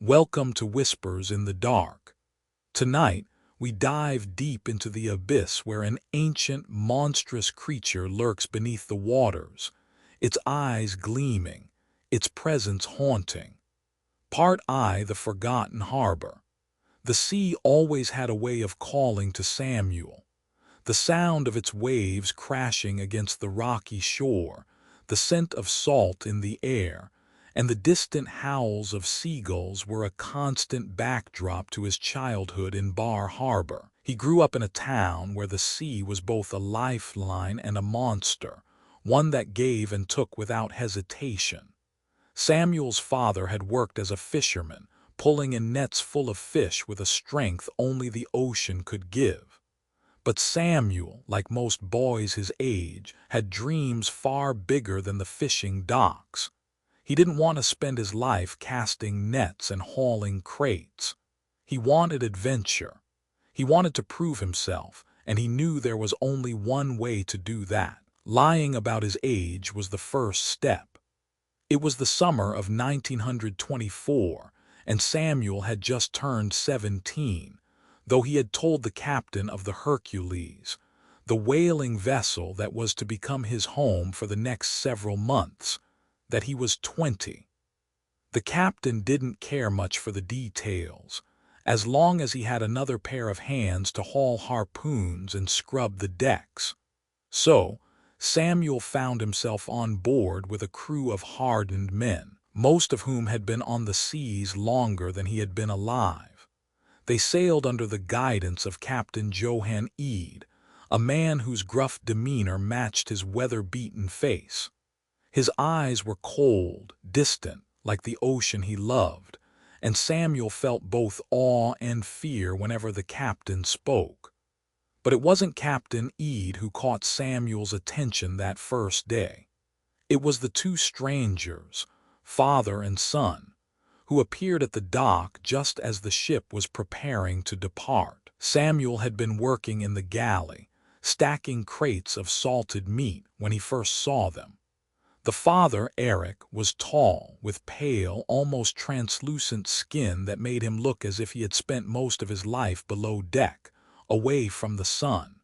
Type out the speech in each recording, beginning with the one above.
Welcome to Whispers in the Dark. Tonight, we dive deep into the abyss where an ancient, monstrous creature lurks beneath the waters, its eyes gleaming, its presence haunting. Part I, The Forgotten Harbor. The sea always had a way of calling to Samuel. The sound of its waves crashing against the rocky shore, the scent of salt in the air, and the distant howls of seagulls were a constant backdrop to his childhood in Bar Harbor. He grew up in a town where the sea was both a lifeline and a monster, one that gave and took without hesitation. Samuel's father had worked as a fisherman, pulling in nets full of fish with a strength only the ocean could give. But Samuel, like most boys his age, had dreams far bigger than the fishing docks. He didn't want to spend his life casting nets and hauling crates. He wanted adventure. He wanted to prove himself, and he knew there was only one way to do that. Lying about his age was the first step. It was the summer of 1924, and Samuel had just turned 17. Though he had told the captain of the Hercules, the whaling vessel that was to become his home for the next several months, that he was 20. The captain didn't care much for the details, as long as he had another pair of hands to haul harpoons and scrub the decks. So, Samuel found himself on board with a crew of hardened men, most of whom had been on the seas longer than he had been alive. They sailed under the guidance of Captain Johann Eade, a man whose gruff demeanor matched his weather-beaten face. His eyes were cold, distant, like the ocean he loved, and Samuel felt both awe and fear whenever the captain spoke. But it wasn't Captain Eade who caught Samuel's attention that first day. It was the two strangers, father and son, who appeared at the dock just as the ship was preparing to depart. Samuel had been working in the galley, stacking crates of salted meat when he first saw them. The father, Eric, was tall, with pale, almost translucent skin that made him look as if he had spent most of his life below deck, away from the sun.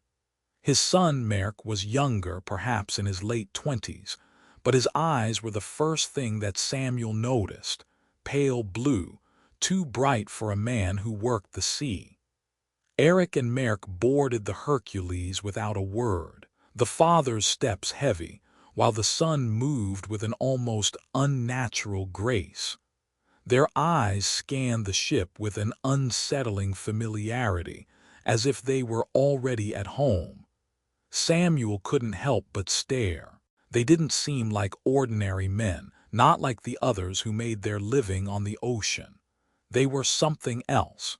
His son, Merk, was younger, perhaps in his late 20s, but his eyes were the first thing that Samuel noticed. Pale blue, too bright for a man who worked the sea. Eric and Merk boarded the Hercules without a word, the father's steps heavy, while the son moved with an almost unnatural grace. Their eyes scanned the ship with an unsettling familiarity, as if they were already at home. Samuel couldn't help but stare. They didn't seem like ordinary men, not like the others who made their living on the ocean. They were something else.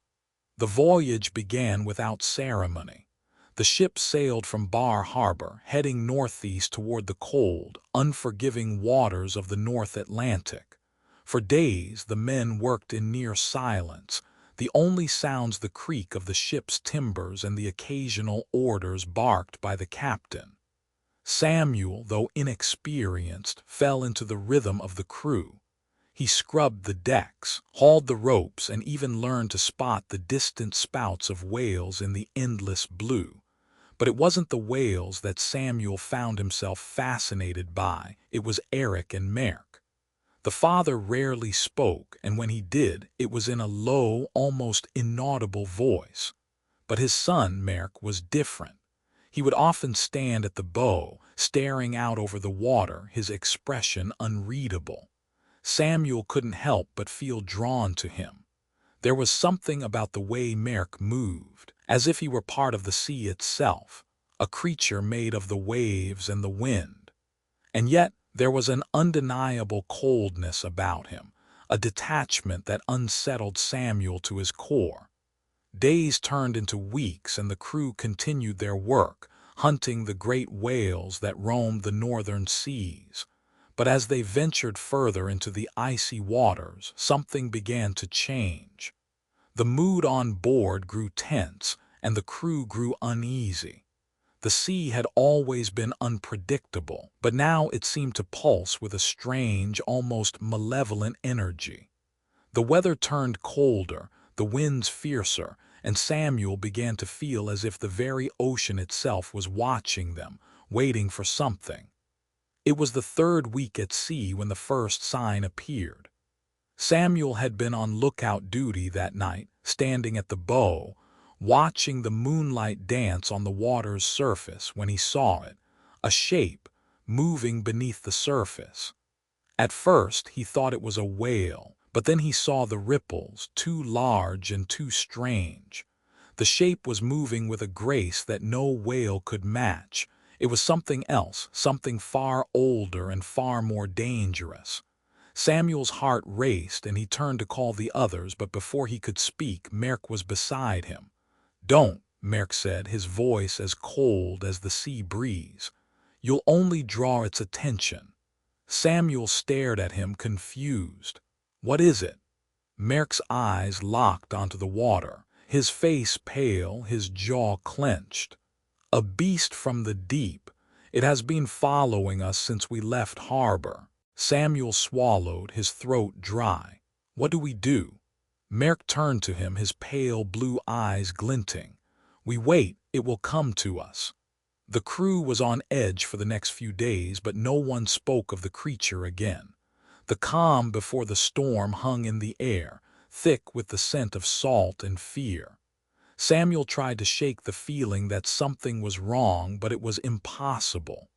The voyage began without ceremony. The ship sailed from Bar Harbor, heading northeast toward the cold, unforgiving waters of the North Atlantic. For days, the men worked in near silence, the only sounds the creak of the ship's timbers and the occasional orders barked by the captain. Samuel, though inexperienced, fell into the rhythm of the crew. He scrubbed the decks, hauled the ropes, and even learned to spot the distant spouts of whales in the endless blue. But it wasn't the whales that Samuel found himself fascinated by, it was Eric and Merk. The father rarely spoke, and when he did, it was in a low, almost inaudible voice. But his son, Merk, was different. He would often stand at the bow, staring out over the water, his expression unreadable. Samuel couldn't help but feel drawn to him. There was something about the way Merk moved, as if he were part of the sea itself, a creature made of the waves and the wind. And yet there was an undeniable coldness about him, a detachment that unsettled Samuel to his core. Days turned into weeks, and the crew continued their work, hunting the great whales that roamed the northern seas. But as they ventured further into the icy waters, something began to change. The mood on board grew tense, and the crew grew uneasy. The sea had always been unpredictable, but now it seemed to pulse with a strange, almost malevolent energy. The weather turned colder, the winds fiercer, and Samuel began to feel as if the very ocean itself was watching them, waiting for something. It was the third week at sea when the first sign appeared. Samuel had been on lookout duty that night, standing at the bow, watching the moonlight dance on the water's surface when he saw it, a shape, moving beneath the surface. At first he thought it was a whale, but then he saw the ripples, too large and too strange. The shape was moving with a grace that no whale could match. It was something else, something far older and far more dangerous. Samuel's heart raced and he turned to call the others, but before he could speak, Merk was beside him. "Don't," Merk said, his voice as cold as the sea breeze. "You'll only draw its attention." Samuel stared at him, confused. "What is it?" Merk's eyes locked onto the water, his face pale, his jaw clenched. "A beast from the deep. It has been following us since we left harbor." Samuel swallowed, his throat dry. "What do we do?" Merk turned to him, his pale blue eyes glinting. "We wait, it will come to us." The crew was on edge for the next few days, but no one spoke of the creature again. The calm before the storm hung in the air, thick with the scent of salt and fear. Samuel tried to shake the feeling that something was wrong, but it was impossible.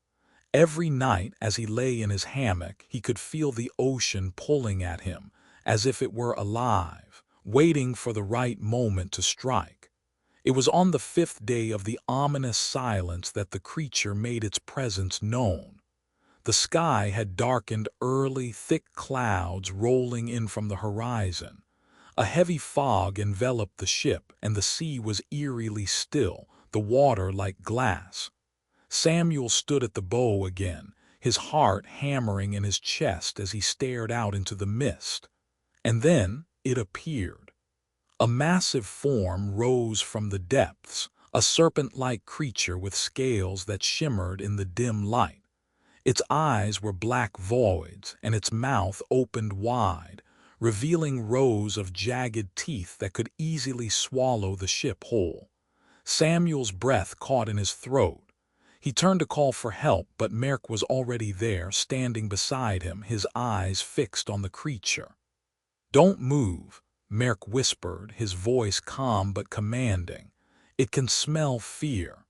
Every night, as he lay in his hammock, he could feel the ocean pulling at him, as if it were alive, waiting for the right moment to strike. It was on the 5th day of the ominous silence that the creature made its presence known. The sky had darkened early, thick clouds rolling in from the horizon. A heavy fog enveloped the ship, and the sea was eerily still, the water like glass. Samuel stood at the bow again, his heart hammering in his chest as he stared out into the mist. And then it appeared. A massive form rose from the depths, a serpent-like creature with scales that shimmered in the dim light. Its eyes were black voids, and its mouth opened wide, revealing rows of jagged teeth that could easily swallow the ship whole. Samuel's breath caught in his throat. He turned to call for help, but Merk was already there, standing beside him, his eyes fixed on the creature. "Don't move," Merk whispered, his voice calm but commanding. "It can smell fear."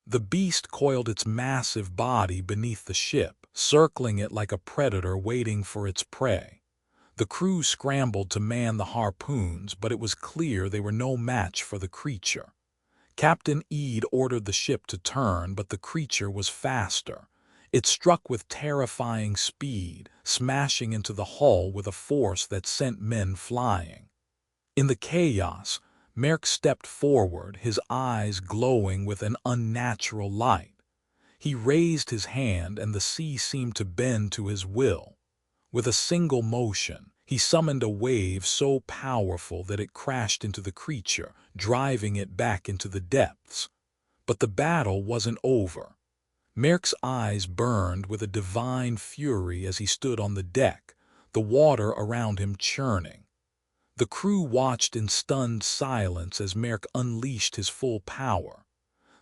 The beast coiled its massive body beneath the ship, circling it like a predator waiting for its prey. The crew scrambled to man the harpoons, but it was clear they were no match for the creature. Captain Eade ordered the ship to turn, but the creature was faster. It struck with terrifying speed, smashing into the hull with a force that sent men flying. In the chaos, Merk stepped forward, his eyes glowing with an unnatural light. He raised his hand, and the sea seemed to bend to his will. With a single motion, he summoned a wave so powerful that it crashed into the creature, driving it back into the depths. But the battle wasn't over. Merk's eyes burned with a divine fury as he stood on the deck, the water around him churning. The crew watched in stunned silence as Merk unleashed his full power.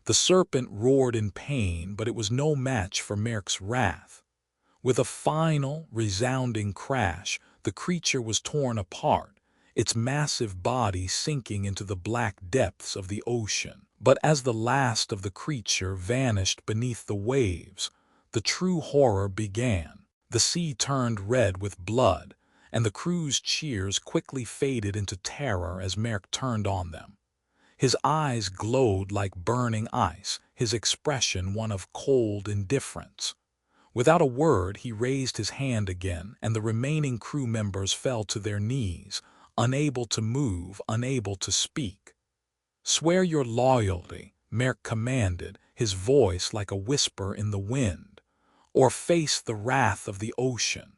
The serpent roared in pain, but it was no match for Merk's wrath. With a final, resounding crash, the creature was torn apart, its massive body sinking into the black depths of the ocean. But as the last of the creature vanished beneath the waves, the true horror began. The sea turned red with blood, and the crew's cheers quickly faded into terror as Merk turned on them. His eyes glowed like burning ice, his expression one of cold indifference. Without a word, he raised his hand again, and the remaining crew members fell to their knees, unable to move, unable to speak. "Swear your loyalty," Merk commanded, his voice like a whisper in the wind, "or face the wrath of the ocean."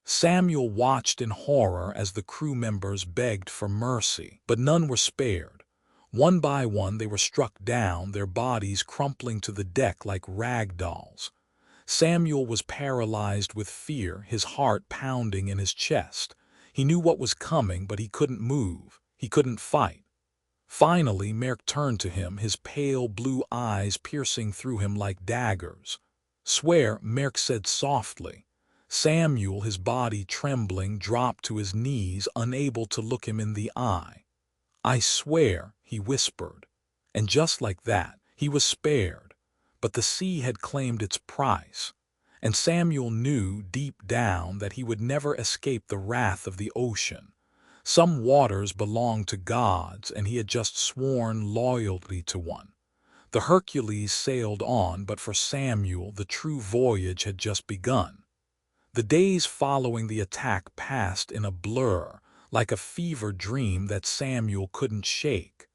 Samuel watched in horror as the crew members begged for mercy, but none were spared. One by one they were struck down, their bodies crumpling to the deck like rag dolls. Samuel was paralyzed with fear, his heart pounding in his chest. He knew what was coming, but he couldn't move. He couldn't fight. Finally, Merk turned to him, his pale blue eyes piercing through him like daggers. "Swear," Merk said softly. Samuel, his body trembling, dropped to his knees, unable to look him in the eye. "I swear," he whispered. And just like that, he was spared. But the sea had claimed its price, and Samuel knew deep down that he would never escape the wrath of the ocean. Some waters belonged to gods, and he had just sworn loyalty to one. The Hercules sailed on, but for Samuel the true voyage had just begun. The days following the attack passed in a blur, like a fever dream that Samuel couldn't shake.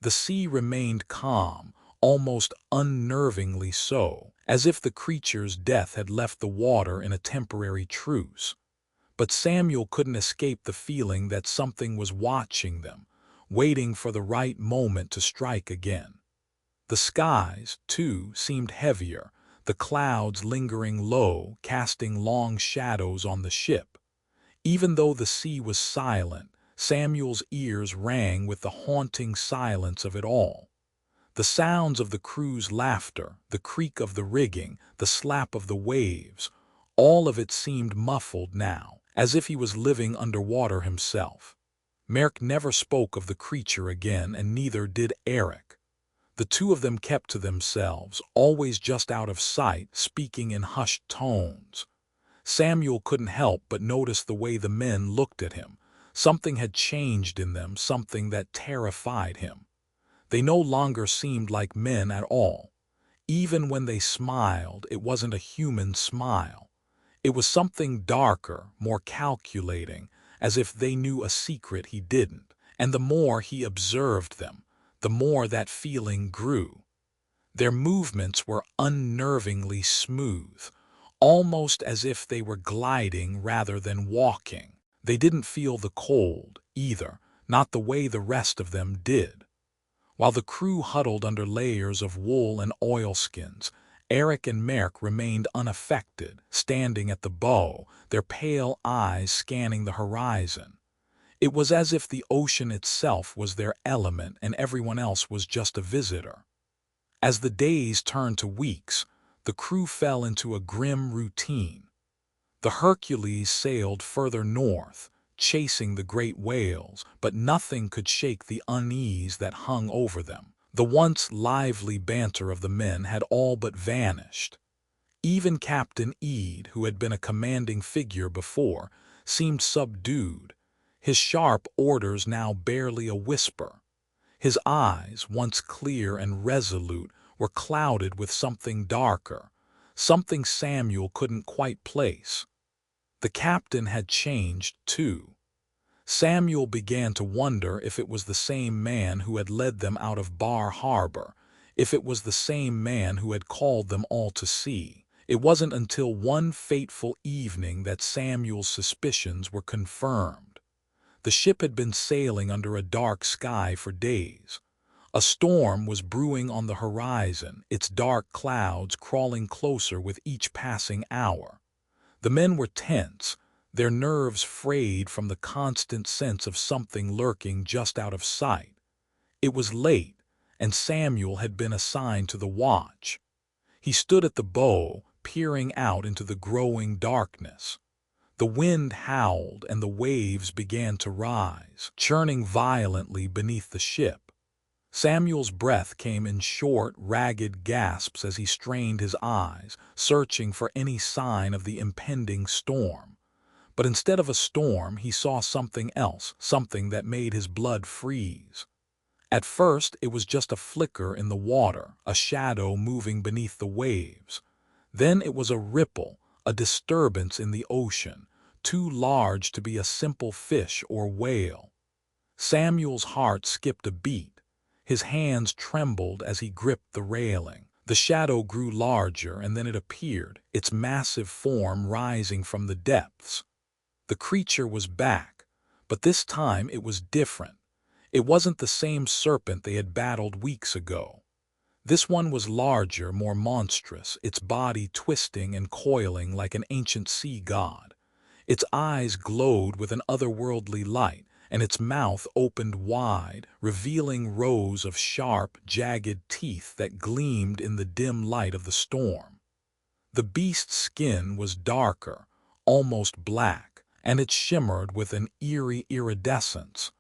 The sea remained calm, almost unnervingly so, as if the creature's death had left the water in a temporary truce. But Samuel couldn't escape the feeling that something was watching them, waiting for the right moment to strike again. The skies, too, seemed heavier, the clouds lingering low, casting long shadows on the ship. Even though the sea was silent, Samuel's ears rang with the haunting silence of it all. The sounds of the crew's laughter, the creak of the rigging, the slap of the waves, all of it seemed muffled now, as if he was living underwater himself. Merk never spoke of the creature again, and neither did Eric. The two of them kept to themselves, always just out of sight, speaking in hushed tones. Samuel couldn't help but notice the way the men looked at him. Something had changed in them, something that terrified him. They no longer seemed like men at all. Even when they smiled, it wasn't a human smile. It was something darker, more calculating, as if they knew a secret he didn't. And the more he observed them, the more that feeling grew. Their movements were unnervingly smooth, almost as if they were gliding rather than walking. They didn't feel the cold, either, not the way the rest of them did. While the crew huddled under layers of wool and oilskins, Eric and Merk remained unaffected, standing at the bow, their pale eyes scanning the horizon. It was as if the ocean itself was their element and everyone else was just a visitor. As the days turned to weeks, the crew fell into a grim routine. The Hercules sailed further north, chasing the great whales, but nothing could shake the unease that hung over them. The once lively banter of the men had all but vanished. Even Captain Ede, who had been a commanding figure before, seemed subdued, his sharp orders now barely a whisper. His eyes, once clear and resolute, were clouded with something darker, something Samuel couldn't quite place. The captain had changed, too. Samuel began to wonder if it was the same man who had led them out of Bar Harbor, if it was the same man who had called them all to sea. It wasn't until one fateful evening that Samuel's suspicions were confirmed. The ship had been sailing under a dark sky for days. A storm was brewing on the horizon, its dark clouds crawling closer with each passing hour. The men were tense, their nerves frayed from the constant sense of something lurking just out of sight. It was late, and Samuel had been assigned to the watch. He stood at the bow, peering out into the growing darkness. The wind howled and the waves began to rise, churning violently beneath the ship. Samuel's breath came in short, ragged gasps as he strained his eyes, searching for any sign of the impending storm. But instead of a storm, he saw something else, something that made his blood freeze. At first, it was just a flicker in the water, a shadow moving beneath the waves. Then it was a ripple, a disturbance in the ocean, too large to be a simple fish or whale. Samuel's heart skipped a beat. His hands trembled as he gripped the railing. The shadow grew larger, and then it appeared, its massive form rising from the depths. The creature was back, but this time it was different. It wasn't the same serpent they had battled weeks ago. This one was larger, more monstrous, its body twisting and coiling like an ancient sea god. Its eyes glowed with an otherworldly light, and its mouth opened wide, revealing rows of sharp, jagged teeth that gleamed in the dim light of the storm. The beast's skin was darker, almost black, and it shimmered with an eerie iridescence,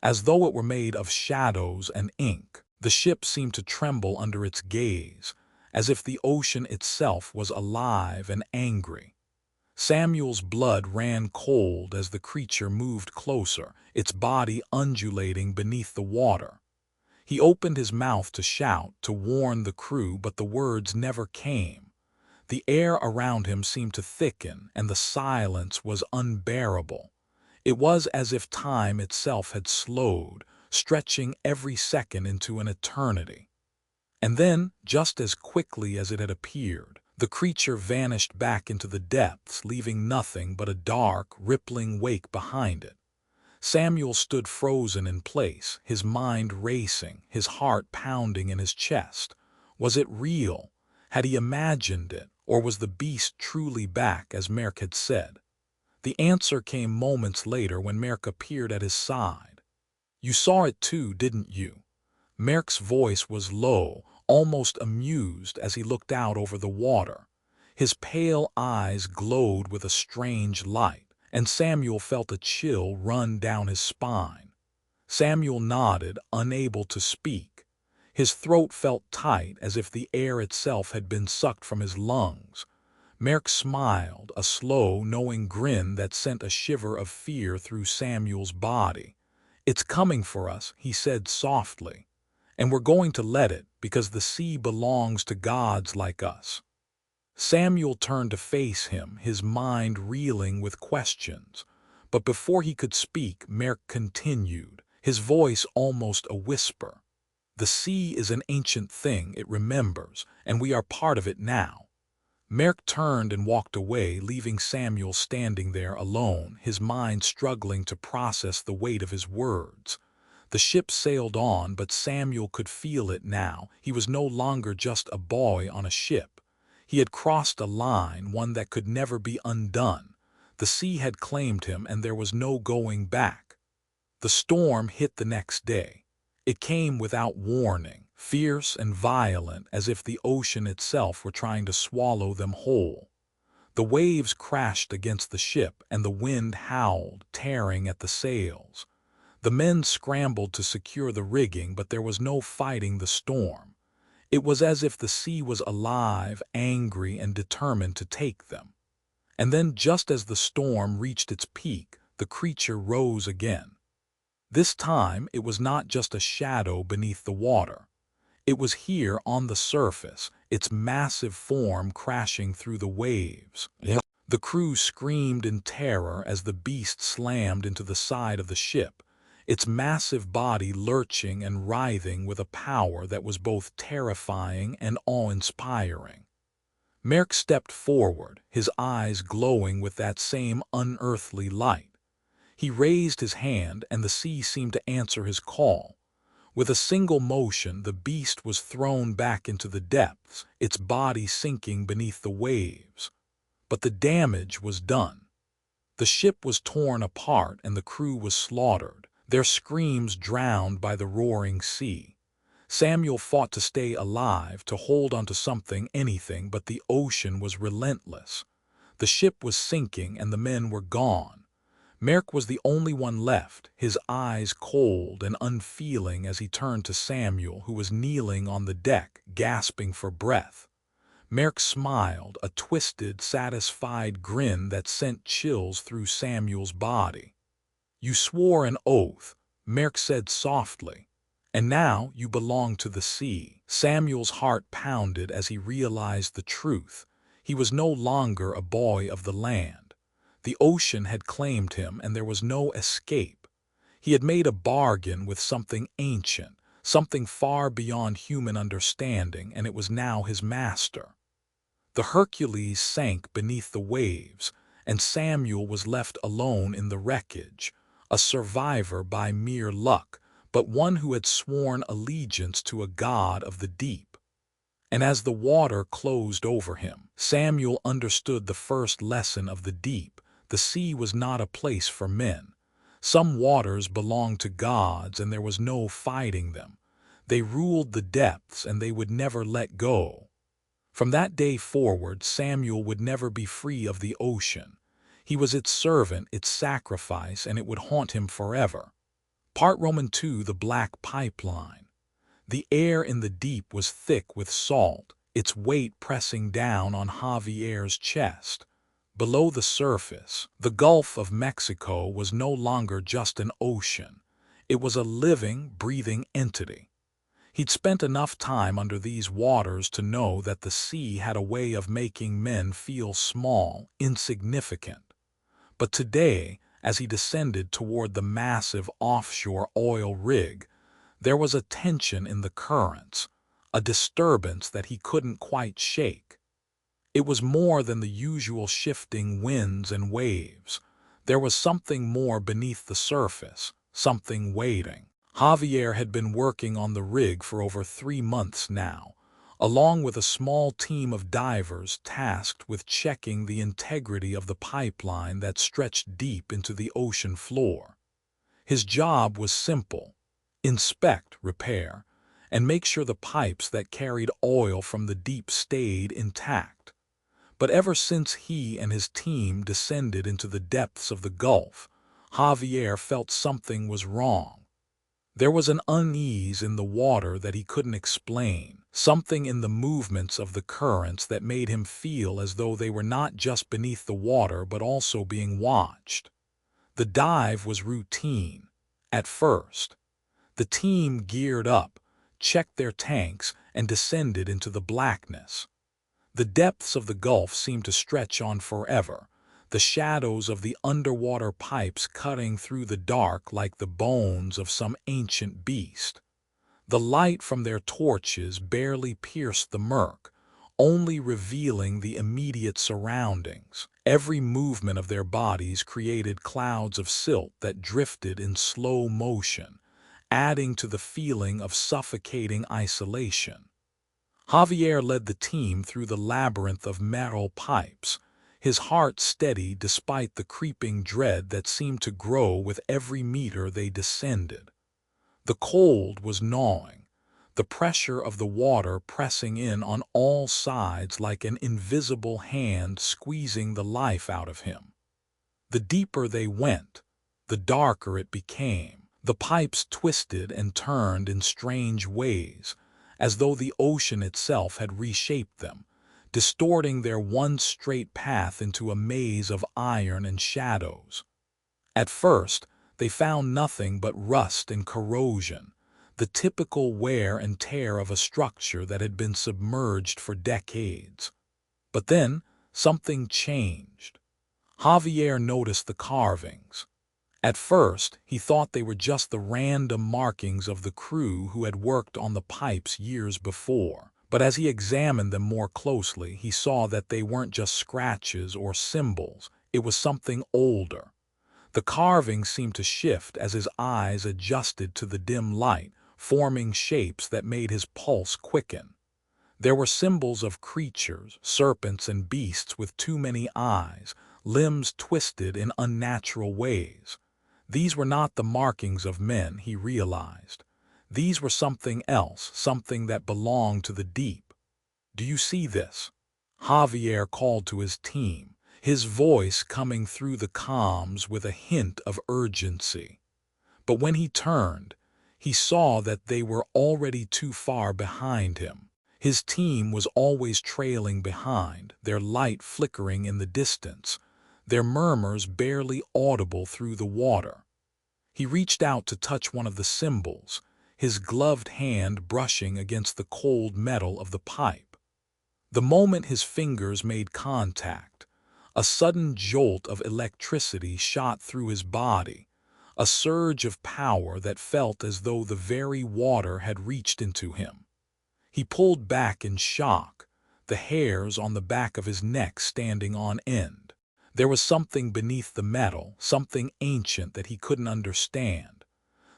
as though it were made of shadows and ink. The ship seemed to tremble under its gaze, as if the ocean itself was alive and angry. Samuel's blood ran cold as the creature moved closer, its body undulating beneath the water. He opened his mouth to shout, to warn the crew, but the words never came. The air around him seemed to thicken, and the silence was unbearable. It was as if time itself had slowed, stretching every second into an eternity. And then, just as quickly as it had appeared, the creature vanished back into the depths, leaving nothing but a dark, rippling wake behind it. Samuel stood frozen in place, his mind racing, his heart pounding in his chest. Was it real? Had he imagined it, or was the beast truly back, as Merk had said? The answer came moments later when Merk appeared at his side. "You saw it too, didn't you?" Merk's voice was low, almost amused as he looked out over the water. His pale eyes glowed with a strange light, and Samuel felt a chill run down his spine. Samuel nodded, unable to speak. His throat felt tight, as if the air itself had been sucked from his lungs. Merk smiled, a slow, knowing grin that sent a shiver of fear through Samuel's body. "It's coming for us," he said softly. "And we're going to let it, because the sea belongs to gods like us." Samuel turned to face him, his mind reeling with questions. But before he could speak, Merk continued, his voice almost a whisper. "The sea is an ancient thing, it remembers, and we are part of it now." Merk turned and walked away, leaving Samuel standing there alone, his mind struggling to process the weight of his words. The ship sailed on, but Samuel could feel it now. He was no longer just a boy on a ship. He had crossed a line, one that could never be undone. The sea had claimed him, and there was no going back. The storm hit the next day. It came without warning, fierce and violent, as if the ocean itself were trying to swallow them whole. The waves crashed against the ship, and the wind howled, tearing at the sails. The men scrambled to secure the rigging, but there was no fighting the storm. It was as if the sea was alive, angry, and determined to take them. And then, just as the storm reached its peak, the creature rose again. This time, it was not just a shadow beneath the water. It was here on the surface, its massive form crashing through the waves. The crew screamed in terror as the beast slammed into the side of the ship, its massive body lurching and writhing with a power that was both terrifying and awe-inspiring. Merk stepped forward, his eyes glowing with that same unearthly light. He raised his hand, and the sea seemed to answer his call. With a single motion, the beast was thrown back into the depths, its body sinking beneath the waves. But the damage was done. The ship was torn apart, and the crew was slaughtered, their screams drowned by the roaring sea. Samuel fought to stay alive, to hold onto something, anything, but the ocean was relentless. The ship was sinking, and the men were gone. Merk was the only one left, his eyes cold and unfeeling as he turned to Samuel, who was kneeling on the deck, gasping for breath. Merk smiled, a twisted, satisfied grin that sent chills through Samuel's body. "You swore an oath," Merk said softly, "and now you belong to the sea." Samuel's heart pounded as he realized the truth. He was no longer a boy of the land. The ocean had claimed him, and there was no escape. He had made a bargain with something ancient, something far beyond human understanding, and it was now his master. The Hercules sank beneath the waves, and Samuel was left alone in the wreckage, a survivor by mere luck, but one who had sworn allegiance to a god of the deep. And as the water closed over him, Samuel understood the first lesson of the deep, The sea was not a place for men. Some waters belonged to gods, and there was no fighting them. They ruled the depths, and they would never let go. From that day forward, Samuel would never be free of the ocean. He was its servant, its sacrifice, and it would haunt him forever. Part Roman II, the Black Pipeline. The air in the deep was thick with salt, its weight pressing down on Javier's chest. Below the surface, the Gulf of Mexico was no longer just an ocean. It was a living, breathing entity. He'd spent enough time under these waters to know that the sea had a way of making men feel small, insignificant. But today, as he descended toward the massive offshore oil rig, there was a tension in the currents, a disturbance that he couldn't quite shake. It was more than the usual shifting winds and waves. There was something more beneath the surface, something waiting. Javier had been working on the rig for over 3 months now, along with a small team of divers tasked with checking the integrity of the pipeline that stretched deep into the ocean floor. His job was simple: inspect, repair, and make sure the pipes that carried oil from the deep stayed intact. But ever since he and his team descended into the depths of the Gulf, Javier felt something was wrong. There was an unease in the water that he couldn't explain, something in the movements of the currents that made him feel as though they were not just beneath the water but also being watched. The dive was routine. At first, the team geared up, checked their tanks, and descended into the blackness. The depths of the Gulf seemed to stretch on forever, the shadows of the underwater pipes cutting through the dark like the bones of some ancient beast. The light from their torches barely pierced the murk, only revealing the immediate surroundings. Every movement of their bodies created clouds of silt that drifted in slow motion, adding to the feeling of suffocating isolation. Javier led the team through the labyrinth of metal pipes, his heart steady despite the creeping dread that seemed to grow with every meter they descended. The cold was gnawing, the pressure of the water pressing in on all sides like an invisible hand squeezing the life out of him. The deeper they went, the darker it became. The pipes twisted and turned in strange ways, as though the ocean itself had reshaped them, distorting their one straight path into a maze of iron and shadows. At first, they found nothing but rust and corrosion, the typical wear and tear of a structure that had been submerged for decades. But then, something changed. Javier noticed the carvings. At first, he thought they were just the random markings of the crew who had worked on the pipes years before. But as he examined them more closely, he saw that they weren't just scratches or symbols. It was something older. The carvings seemed to shift as his eyes adjusted to the dim light, forming shapes that made his pulse quicken. There were symbols of creatures, serpents and beasts with too many eyes, limbs twisted in unnatural ways. These were not the markings of men, he realized. These were something else, something that belonged to the deep. "Do you see this?" Javier called to his team, his voice coming through the comms with a hint of urgency. But when he turned, he saw that they were already too far behind him. His team was always trailing behind, their light flickering in the distance, their murmurs barely audible through the water. He reached out to touch one of the symbols, his gloved hand brushing against the cold metal of the pipe. The moment his fingers made contact, a sudden jolt of electricity shot through his body, a surge of power that felt as though the very water had reached into him. He pulled back in shock, the hairs on the back of his neck standing on end. There was something beneath the metal, something ancient that he couldn't understand.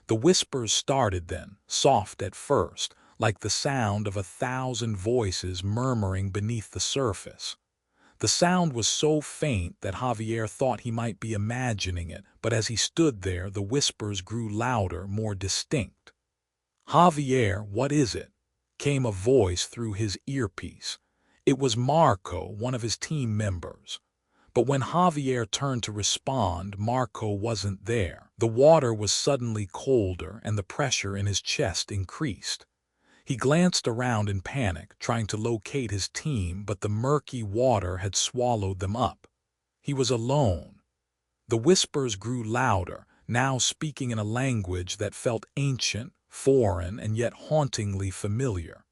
The whispers started then, soft at first, like the sound of 1,000 voices murmuring beneath the surface. The sound was so faint that Javier thought he might be imagining it, but as he stood there, the whispers grew louder, more distinct. "Javier, what is it?" came a voice through his earpiece. It was Marco, one of his team members. But when Javier turned to respond, Marco wasn't there. The water was suddenly colder, and the pressure in his chest increased. He glanced around in panic, trying to locate his team, but the murky water had swallowed them up. He was alone. The whispers grew louder, now speaking in a language that felt ancient, foreign, and yet hauntingly familiar.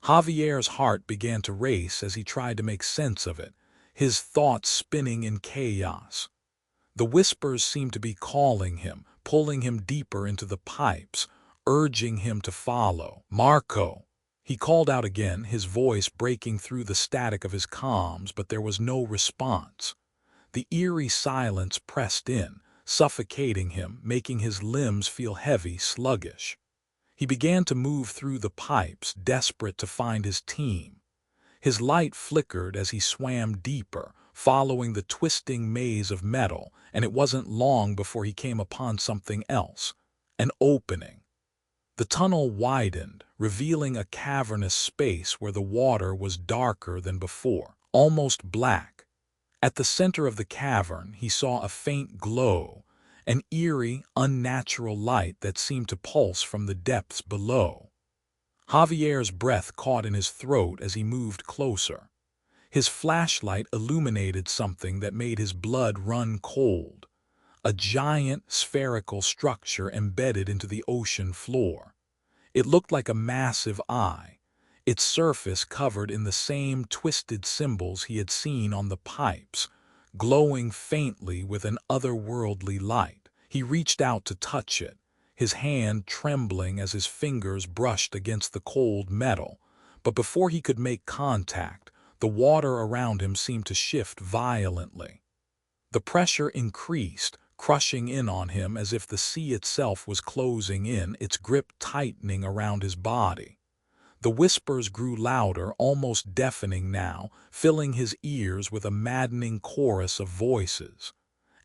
Javier's heart began to race as he tried to make sense of it, his thoughts spinning in chaos. The whispers seemed to be calling him, pulling him deeper into the pipes, urging him to follow. "Marco!" He called out again, his voice breaking through the static of his comms, but there was no response. The eerie silence pressed in, suffocating him, making his limbs feel heavy, sluggish. He began to move through the pipes, desperate to find his team. His light flickered as he swam deeper, following the twisting maze of metal, and it wasn't long before he came upon something else, an opening. The tunnel widened, revealing a cavernous space where the water was darker than before, almost black. At the center of the cavern, he saw a faint glow, an eerie, unnatural light that seemed to pulse from the depths below. Javier's breath caught in his throat as he moved closer. His flashlight illuminated something that made his blood run cold. A giant, spherical structure embedded into the ocean floor. It looked like a massive eye, its surface covered in the same twisted symbols he had seen on the pipes, glowing faintly with an otherworldly light. He reached out to touch it, his hand trembling as his fingers brushed against the cold metal, but before he could make contact, the water around him seemed to shift violently. The pressure increased, crushing in on him as if the sea itself was closing in, its grip tightening around his body. The whispers grew louder, almost deafening now, filling his ears with a maddening chorus of voices.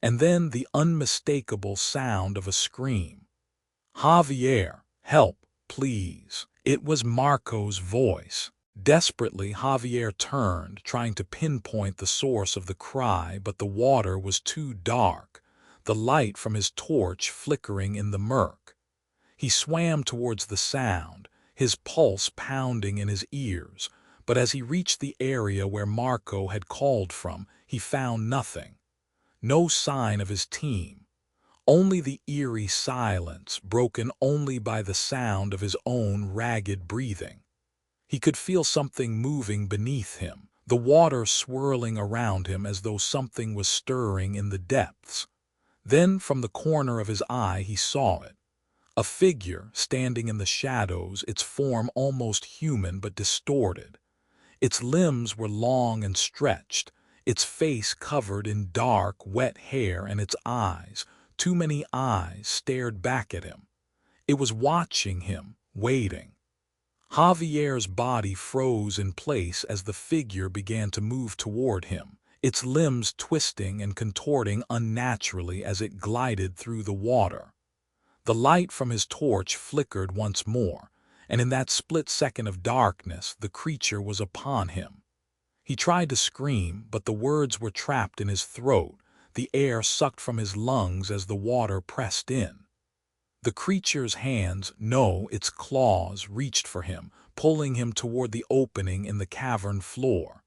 And then the unmistakable sound of a scream. "Javier, help, please." It was Marco's voice. Desperately, Javier turned, trying to pinpoint the source of the cry, but the water was too dark, the light from his torch flickering in the murk. He swam towards the sound, his pulse pounding in his ears, but as he reached the area where Marco had called from, he found nothing. No sign of his team. Only the eerie silence, broken only by the sound of his own ragged breathing. He could feel something moving beneath him, the water swirling around him as though something was stirring in the depths. Then, from the corner of his eye, he saw it. A figure standing in the shadows, its form almost human but distorted. Its limbs were long and stretched, its face covered in dark, wet hair, and its eyes, too many eyes, stared back at him. It was watching him, waiting. Javier's body froze in place as the figure began to move toward him, its limbs twisting and contorting unnaturally as it glided through the water. The light from his torch flickered once more, and in that split second of darkness, the creature was upon him. He tried to scream, but the words were trapped in his throat, the air sucked from his lungs as the water pressed in. The creature's hands, no, its claws, reached for him, pulling him toward the opening in the cavern floor.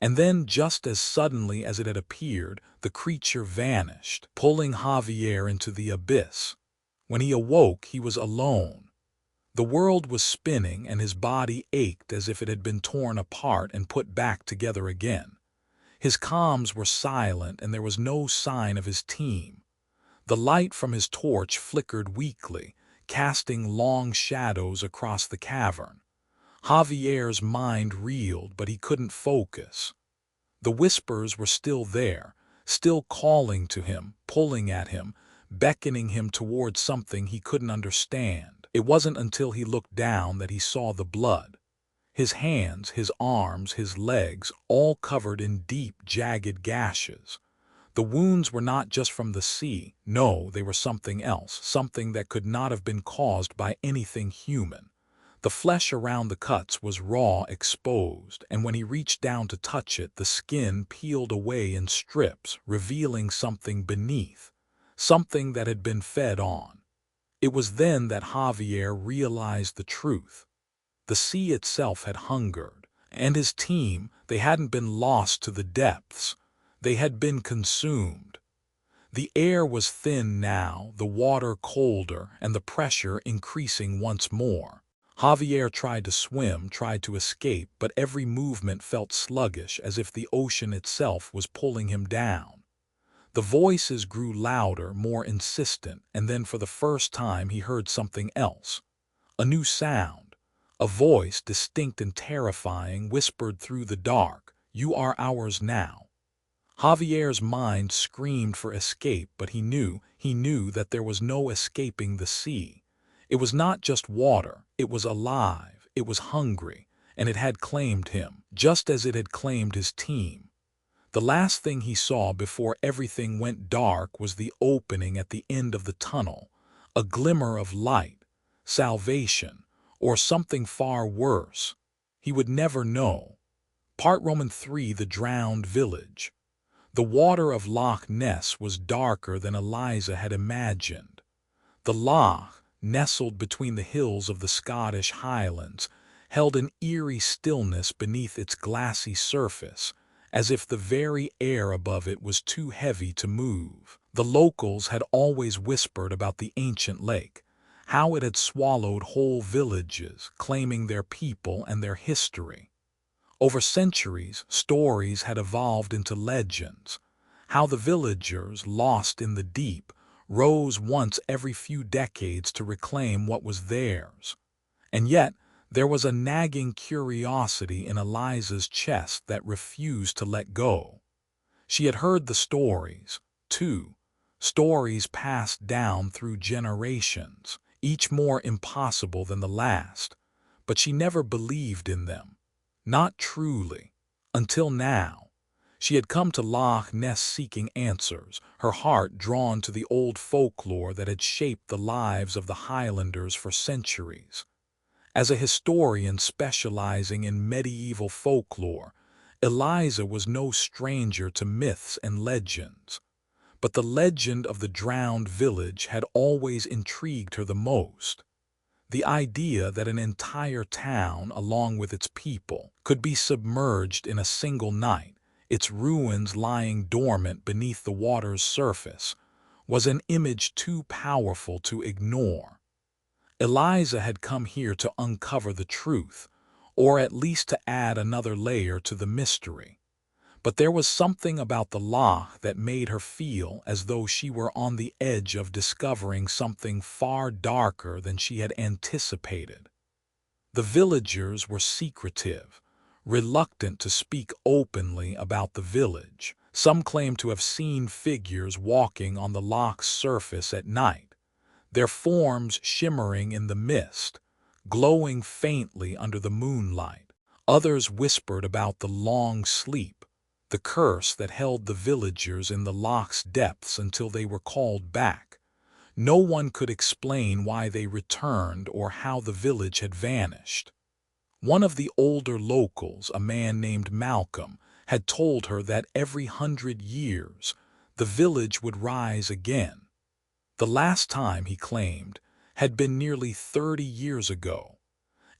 And then, just as suddenly as it had appeared, the creature vanished, pulling Javier into the abyss. When he awoke, he was alone. The world was spinning, and his body ached as if it had been torn apart and put back together again. His comms were silent, and there was no sign of his team. The light from his torch flickered weakly, casting long shadows across the cavern. Javier's mind reeled, but he couldn't focus. The whispers were still there, still calling to him, pulling at him, beckoning him towards something he couldn't understand. It wasn't until he looked down that he saw the blood. his hands, his arms, his legs, all covered in deep, jagged gashes. The wounds were not just from the sea. No, they were something else, something that could not have been caused by anything human. The flesh around the cuts was raw, exposed, and when he reached down to touch it, the skin peeled away in strips, revealing something beneath, something that had been fed on. It was then that Javier realized the truth. The sea itself had hungered, and his team, they hadn't been lost to the depths. They had been consumed. The air was thin now, the water colder, and the pressure increasing once more. Javier tried to swim, tried to escape, but every movement felt sluggish, as if the ocean itself was pulling him down. The voices grew louder, more insistent, and then for the first time he heard something else. A new sound. A voice, distinct and terrifying, whispered through the dark, "You are ours now." Javier's mind screamed for escape, but he knew that there was no escaping the sea. It was not just water, it was alive, it was hungry, and it had claimed him, just as it had claimed his team. The last thing he saw before everything went dark was the opening at the end of the tunnel, a glimmer of light, salvation, or something far worse. He would never know. Part Roman 3, The Drowned Village. The water of Loch Ness was darker than Eliza had imagined. The loch, nestled between the hills of the Scottish Highlands, held an eerie stillness beneath its glassy surface, as if the very air above it was too heavy to move. The locals had always whispered about the ancient lake, how it had swallowed whole villages, claiming their people and their history. Over centuries, stories had evolved into legends, how the villagers, lost in the deep, rose once every few decades to reclaim what was theirs. And yet, there was a nagging curiosity in Eliza's chest that refused to let go. She had heard the stories, too, stories passed down through generations, each more impossible than the last, but she never believed in them. Not truly. Until now. She had come to Loch Ness seeking answers, her heart drawn to the old folklore that had shaped the lives of the Highlanders for centuries. As a historian specializing in medieval folklore, Eliza was no stranger to myths and legends. But the legend of the drowned village had always intrigued her the most. The idea that an entire town, along with its people, could be submerged in a single night, its ruins lying dormant beneath the water's surface, was an image too powerful to ignore. Eliza had come here to uncover the truth, or at least to add another layer to the mystery. But there was something about the loch that made her feel as though she were on the edge of discovering something far darker than she had anticipated. The villagers were secretive, reluctant to speak openly about the village. Some claimed to have seen figures walking on the loch's surface at night, their forms shimmering in the mist, glowing faintly under the moonlight. Others whispered about the long sleep, the curse that held the villagers in the loch's depths until they were called back. No one could explain why they returned or how the village had vanished. One of the older locals, a man named Malcolm, had told her that every 100 years the village would rise again. The last time, he claimed, had been nearly 30 years ago.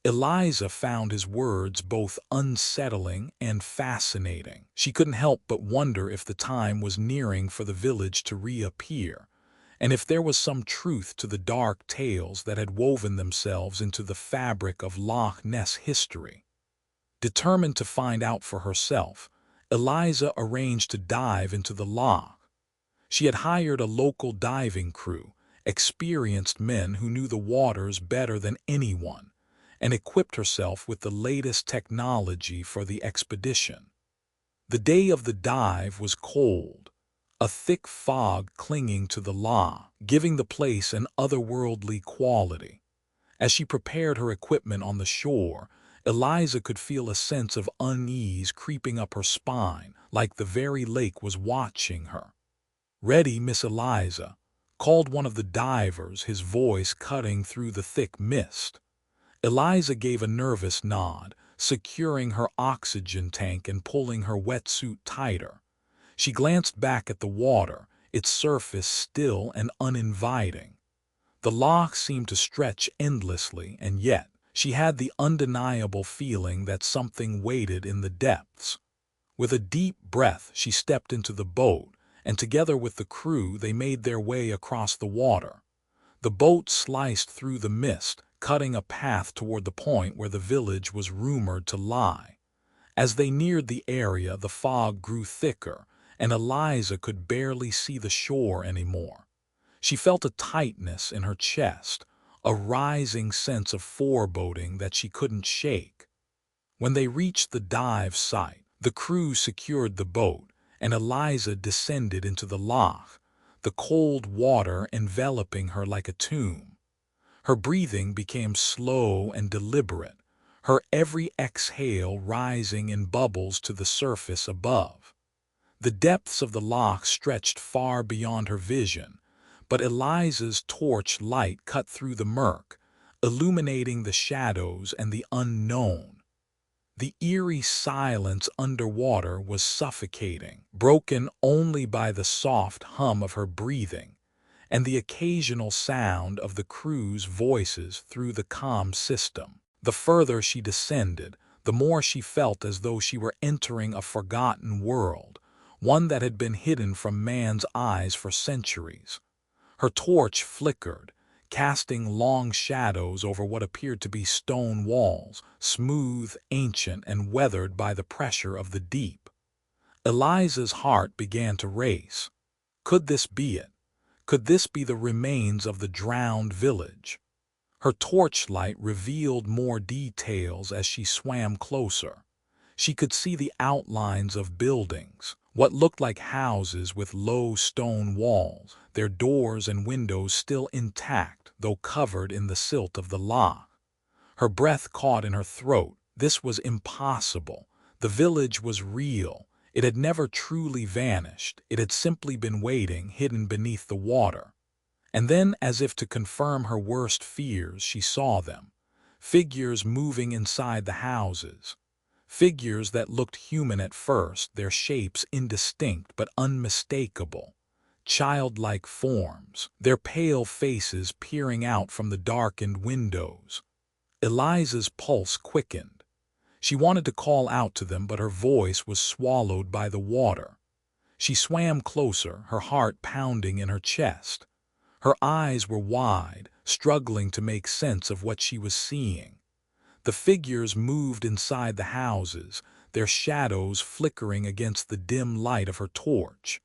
Eliza found his words both unsettling and fascinating. She couldn't help but wonder if the time was nearing for the village to reappear, and if there was some truth to the dark tales that had woven themselves into the fabric of Loch Ness history. Determined to find out for herself, Eliza arranged to dive into the loch. She had hired a local diving crew, experienced men who knew the waters better than anyone, and equipped herself with the latest technology for the expedition. The day of the dive was cold, a thick fog clinging to the loch, giving the place an otherworldly quality. As she prepared her equipment on the shore, Eliza could feel a sense of unease creeping up her spine, like the very lake was watching her. "Ready, Miss Eliza," called one of the divers, his voice cutting through the thick mist. Eliza gave a nervous nod, securing her oxygen tank and pulling her wetsuit tighter. She glanced back at the water, its surface still and uninviting. The loch seemed to stretch endlessly, and yet she had the undeniable feeling that something waited in the depths. With a deep breath, she stepped into the boat, and together with the crew they made their way across the water. The boat sliced through the mist, cutting a path toward the point where the village was rumored to lie. As they neared the area, the fog grew thicker, and Eliza could barely see the shore anymore. She felt a tightness in her chest, a rising sense of foreboding that she couldn't shake. When they reached the dive site, the crew secured the boat, and Eliza descended into the loch, the cold water enveloping her like a tomb. Her breathing became slow and deliberate, her every exhale rising in bubbles to the surface above. The depths of the loch stretched far beyond her vision, but Eliza's torch light cut through the murk, illuminating the shadows and the unknown. The eerie silence underwater was suffocating, broken only by the soft hum of her breathing and the occasional sound of the crew's voices through the comm system. The further she descended, the more she felt as though she were entering a forgotten world, one that had been hidden from man's eyes for centuries. Her torch flickered, casting long shadows over what appeared to be stone walls, smooth, ancient, and weathered by the pressure of the deep. Eliza's heart began to race. Could this be it? Could this be the remains of the drowned village? Her torchlight revealed more details as she swam closer. She could see the outlines of buildings, what looked like houses with low stone walls, their doors and windows still intact, though covered in the silt of the loch. Her breath caught in her throat. This was impossible. The village was real. It had never truly vanished. It had simply been waiting, hidden beneath the water. And then, as if to confirm her worst fears, she saw them. Figures moving inside the houses. Figures that looked human at first, their shapes indistinct but unmistakable. Childlike forms, their pale faces peering out from the darkened windows. Eliza's pulse quickened. She wanted to call out to them, but her voice was swallowed by the water. She swam closer, her heart pounding in her chest. Her eyes were wide, struggling to make sense of what she was seeing. The figures moved inside the houses, their shadows flickering against the dim light of her torch.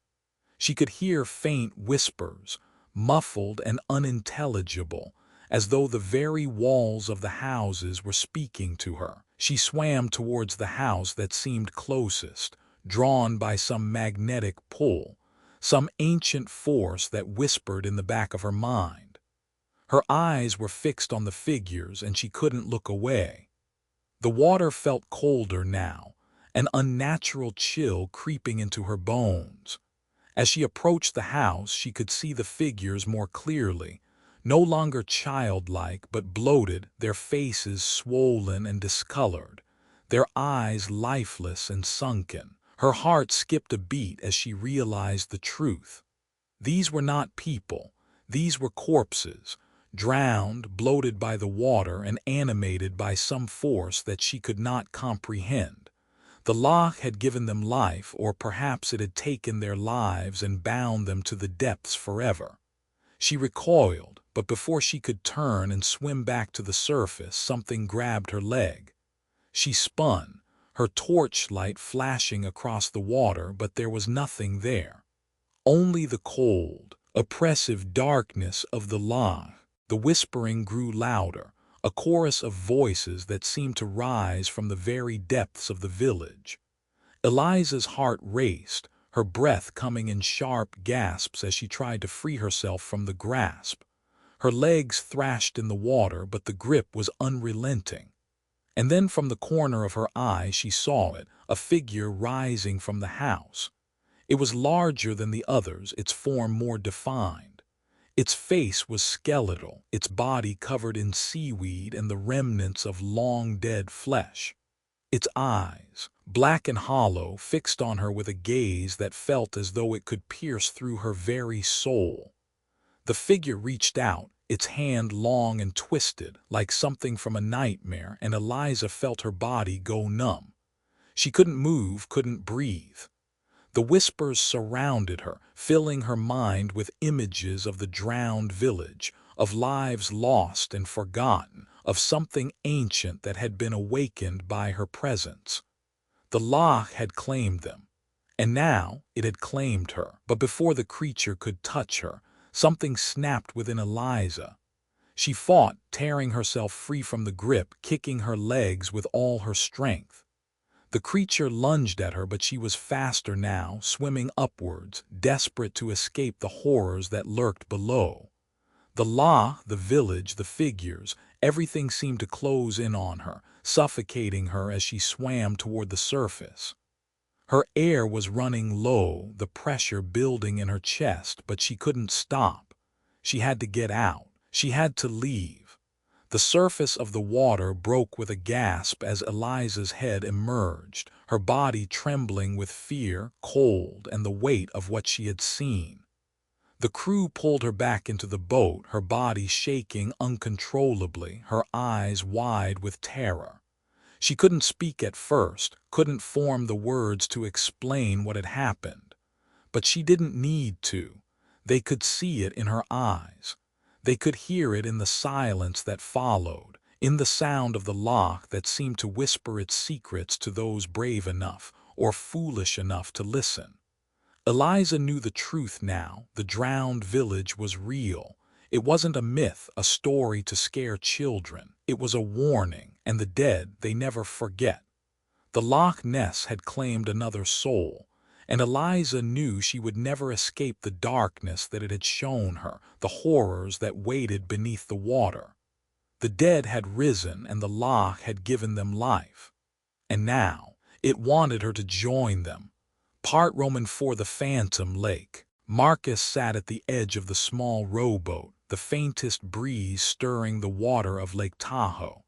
She could hear faint whispers, muffled and unintelligible, as though the very walls of the houses were speaking to her. She swam towards the house that seemed closest, drawn by some magnetic pull, some ancient force that whispered in the back of her mind. Her eyes were fixed on the figures, and she couldn't look away. The water felt colder now, an unnatural chill creeping into her bones. As she approached the house, she could see the figures more clearly, no longer childlike but bloated, their faces swollen and discolored, their eyes lifeless and sunken. Her heart skipped a beat as she realized the truth. These were not people. These were corpses, drowned, bloated by the water, and animated by some force that she could not comprehend. The loch had given them life, or perhaps it had taken their lives and bound them to the depths forever. She recoiled, but before she could turn and swim back to the surface, something grabbed her leg. She spun, her torchlight flashing across the water, but there was nothing there. Only the cold, oppressive darkness of the loch. The whispering grew louder, a chorus of voices that seemed to rise from the very depths of the village. Eliza's heart raced, her breath coming in sharp gasps as she tried to free herself from the grasp. Her legs thrashed in the water, but the grip was unrelenting. And then from the corner of her eye she saw it, a figure rising from the house. It was larger than the others, its form more defined. Its face was skeletal, its body covered in seaweed and the remnants of long-dead flesh. Its eyes, black and hollow, fixed on her with a gaze that felt as though it could pierce through her very soul. The figure reached out, its hand long and twisted, like something from a nightmare, and Eliza felt her body go numb. She couldn't move, couldn't breathe. The whispers surrounded her, filling her mind with images of the drowned village, of lives lost and forgotten, of something ancient that had been awakened by her presence. The loch had claimed them, and now it had claimed her. But before the creature could touch her, something snapped within Eliza. She fought, tearing herself free from the grip, kicking her legs with all her strength. The creature lunged at her, but she was faster now, swimming upwards, desperate to escape the horrors that lurked below. The loch, the village, the figures, everything seemed to close in on her, suffocating her as she swam toward the surface. Her air was running low, the pressure building in her chest, but she couldn't stop. She had to get out. She had to leave. The surface of the water broke with a gasp as Eliza's head emerged, her body trembling with fear, cold, and the weight of what she had seen. The crew pulled her back into the boat, her body shaking uncontrollably, her eyes wide with terror. She couldn't speak at first, couldn't form the words to explain what had happened. But she didn't need to. They could see it in her eyes. They could hear it in the silence that followed, in the sound of the loch that seemed to whisper its secrets to those brave enough or foolish enough to listen. Eliza knew the truth now. The drowned village was real. It wasn't a myth, a story to scare children. It was a warning, and the dead, they never forget. The Loch Ness had claimed another soul, and Eliza knew she would never escape the darkness that it had shown her, the horrors that waited beneath the water. The dead had risen, and the loch had given them life. And now, it wanted her to join them. Part Roman for the phantom lake. Marcus sat at the edge of the small rowboat, the faintest breeze stirring the water of Lake Tahoe.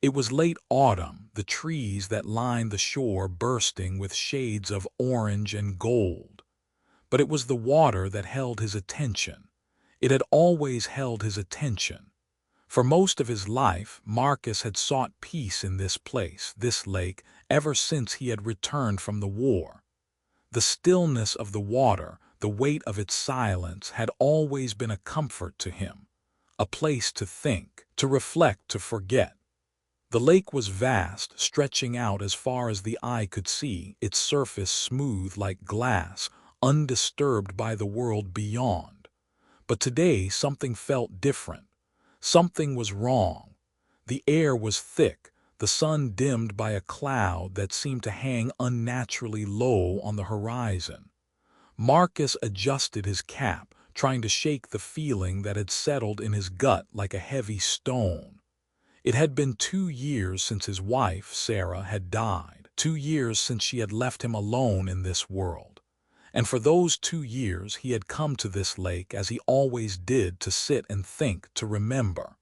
It was late autumn, the trees that lined the shore bursting with shades of orange and gold. But it was the water that held his attention. It had always held his attention. For most of his life, Marcus had sought peace in this place, this lake, ever since he had returned from the war. The stillness of the water, the weight of its silence, had always been a comfort to him, a place to think, to reflect, to forget. The lake was vast, stretching out as far as the eye could see, its surface smooth like glass, undisturbed by the world beyond. But today something felt different. Something was wrong. The air was thick, the sun dimmed by a cloud that seemed to hang unnaturally low on the horizon. Marcus adjusted his cap, trying to shake the feeling that had settled in his gut like a heavy stone. It had been 2 years since his wife, Sarah, had died, 2 years since she had left him alone in this world. And for those 2 years he had come to this lake as he always did, to sit and think, to remember.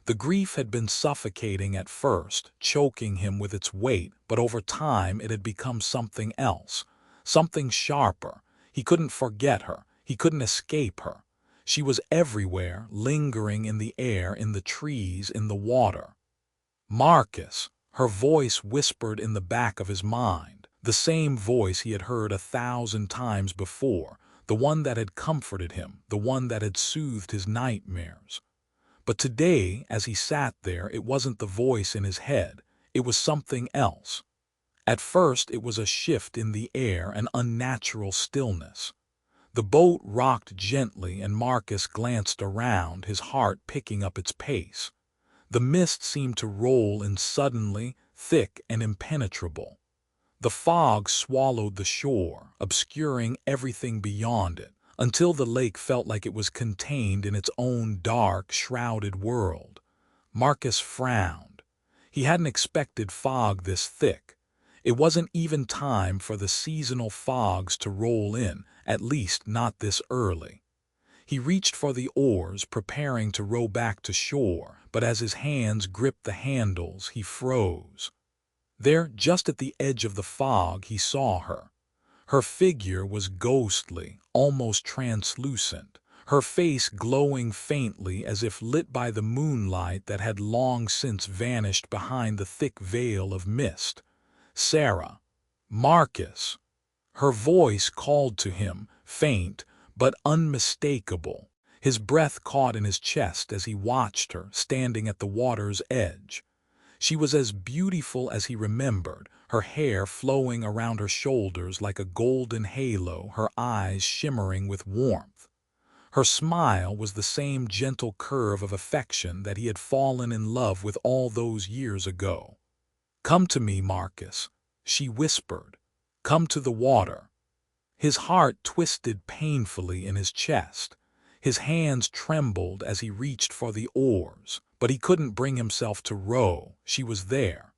The grief had been suffocating at first, choking him with its weight, but over time it had become something else, something sharper. He couldn't forget her, he couldn't escape her. She was everywhere, lingering in the air, in the trees, in the water. Marcus, her voice whispered in the back of his mind, the same voice he had heard 1,000 times before, the one that had comforted him, the one that had soothed his nightmares. But today, as he sat there, it wasn't the voice in his head, it was something else. At first it was a shift in the air, an unnatural stillness. The boat rocked gently and Marcus glanced around, his heart picking up its pace. The mist seemed to roll in suddenly, thick and impenetrable. The fog swallowed the shore, obscuring everything beyond it, until the lake felt like it was contained in its own dark, shrouded world. Marcus frowned. He hadn't expected fog this thick. It wasn't even time for the seasonal fogs to roll in, at least not this early. He reached for the oars, preparing to row back to shore, but as his hands gripped the handles, he froze. There, just at the edge of the fog, he saw her. Her figure was ghostly, almost translucent, her face glowing faintly as if lit by the moonlight that had long since vanished behind the thick veil of mist. "Sarah! Marcus!" Her voice called to him, faint but unmistakable. His breath caught in his chest as he watched her, standing at the water's edge. She was as beautiful as he remembered, her hair flowing around her shoulders like a golden halo, her eyes shimmering with warmth. Her smile was the same gentle curve of affection that he had fallen in love with all those years ago. "Come to me, Marcus," she whispered. "Come to the water." His heart twisted painfully in his chest. His hands trembled as he reached for the oars, but he couldn't bring himself to row. She was there.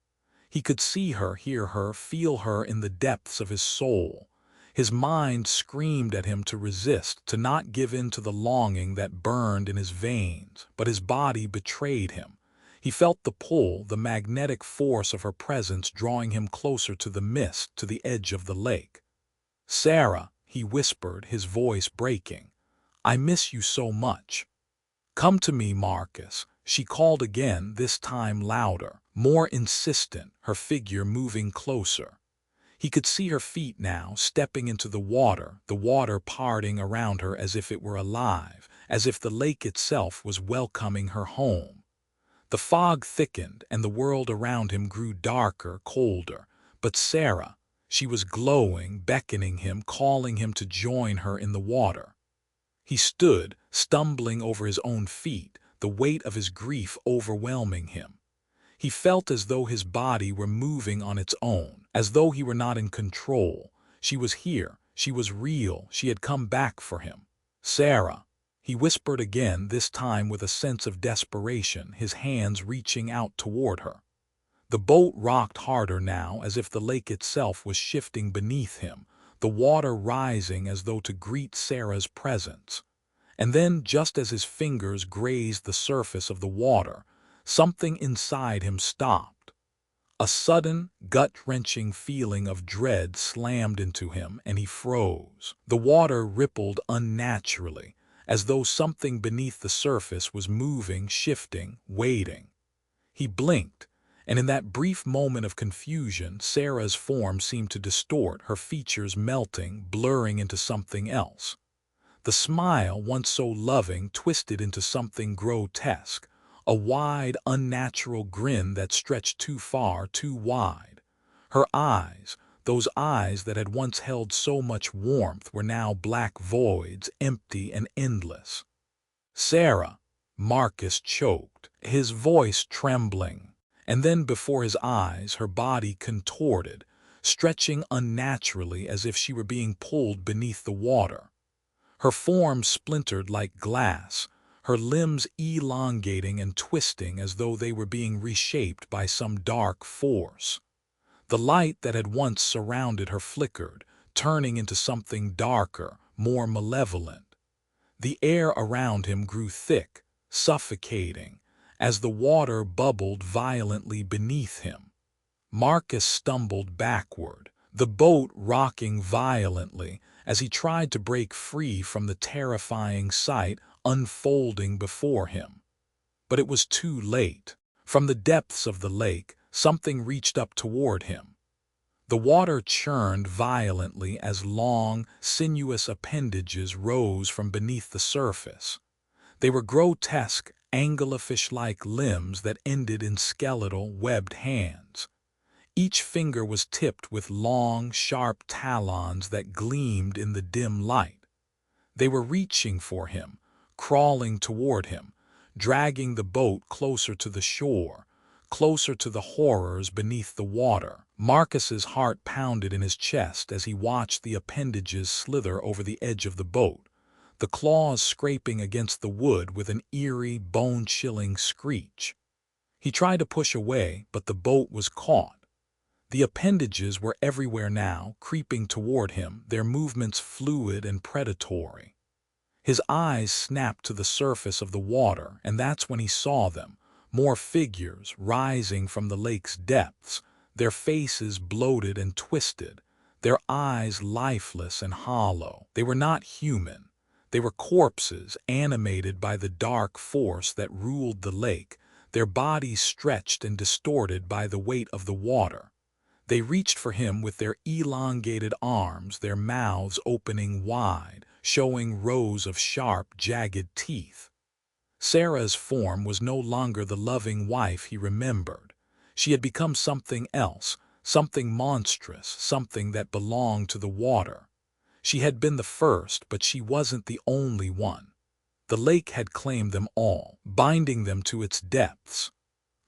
He could see her, hear her, feel her in the depths of his soul. His mind screamed at him to resist, to not give in to the longing that burned in his veins, but his body betrayed him. He felt the pull, the magnetic force of her presence drawing him closer to the mist, to the edge of the lake. "Sarah," he whispered, his voice breaking. "I miss you so much." "Come to me, Marcus," she called again, this time louder, more insistent, her figure moving closer. He could see her feet now, stepping into the water parting around her as if it were alive, as if the lake itself was welcoming her home. The fog thickened, and the world around him grew darker, colder. But Sarah, she was glowing, beckoning him, calling him to join her in the water. He stood, stumbling over his own feet, the weight of his grief overwhelming him. He felt as though his body were moving on its own, as though he were not in control. She was here, she was real, she had come back for him. "Sarah," he whispered again, this time with a sense of desperation, his hands reaching out toward her. The boat rocked harder now, as if the lake itself was shifting beneath him, the water rising as though to greet Sarah's presence. And then, just as his fingers grazed the surface of the water, something inside him stopped. A sudden, gut-wrenching feeling of dread slammed into him, and he froze. The water rippled unnaturally, as though something beneath the surface was moving, shifting, waiting. He blinked, and in that brief moment of confusion, Sarah's form seemed to distort, her features melting, blurring into something else. The smile, once so loving, twisted into something grotesque, a wide, unnatural grin that stretched too far, too wide. Her eyes, those eyes that had once held so much warmth, were now black voids, empty and endless. "Sarah," Marcus choked, his voice trembling. And then before his eyes, her body contorted, stretching unnaturally as if she were being pulled beneath the water. Her form splintered like glass, her limbs elongating and twisting as though they were being reshaped by some dark force. The light that had once surrounded her flickered, turning into something darker, more malevolent. The air around him grew thick, suffocating, as the water bubbled violently beneath him. Marcus stumbled backward, the boat rocking violently as he tried to break free from the terrifying sight unfolding before him. But it was too late. From the depths of the lake, something reached up toward him. The water churned violently as long, sinuous appendages rose from beneath the surface. They were grotesque, anglerfish-like limbs that ended in skeletal, webbed hands. Each finger was tipped with long, sharp talons that gleamed in the dim light. They were reaching for him, crawling toward him, dragging the boat closer to the shore, closer to the horrors beneath the water. Marcus's heart pounded in his chest as he watched the appendages slither over the edge of the boat, the claws scraping against the wood with an eerie, bone-chilling screech. He tried to push away, but the boat was caught. The appendages were everywhere now, creeping toward him, their movements fluid and predatory. His eyes snapped to the surface of the water, and that's when he saw them, more figures rising from the lake's depths, their faces bloated and twisted, their eyes lifeless and hollow. They were not human. They were corpses animated by the dark force that ruled the lake, their bodies stretched and distorted by the weight of the water. They reached for him with their elongated arms, their mouths opening wide, showing rows of sharp, jagged teeth. Sarah's form was no longer the loving wife he remembered. She had become something else, something monstrous, something that belonged to the water. She had been the first, but she wasn't the only one. The lake had claimed them all, binding them to its depths.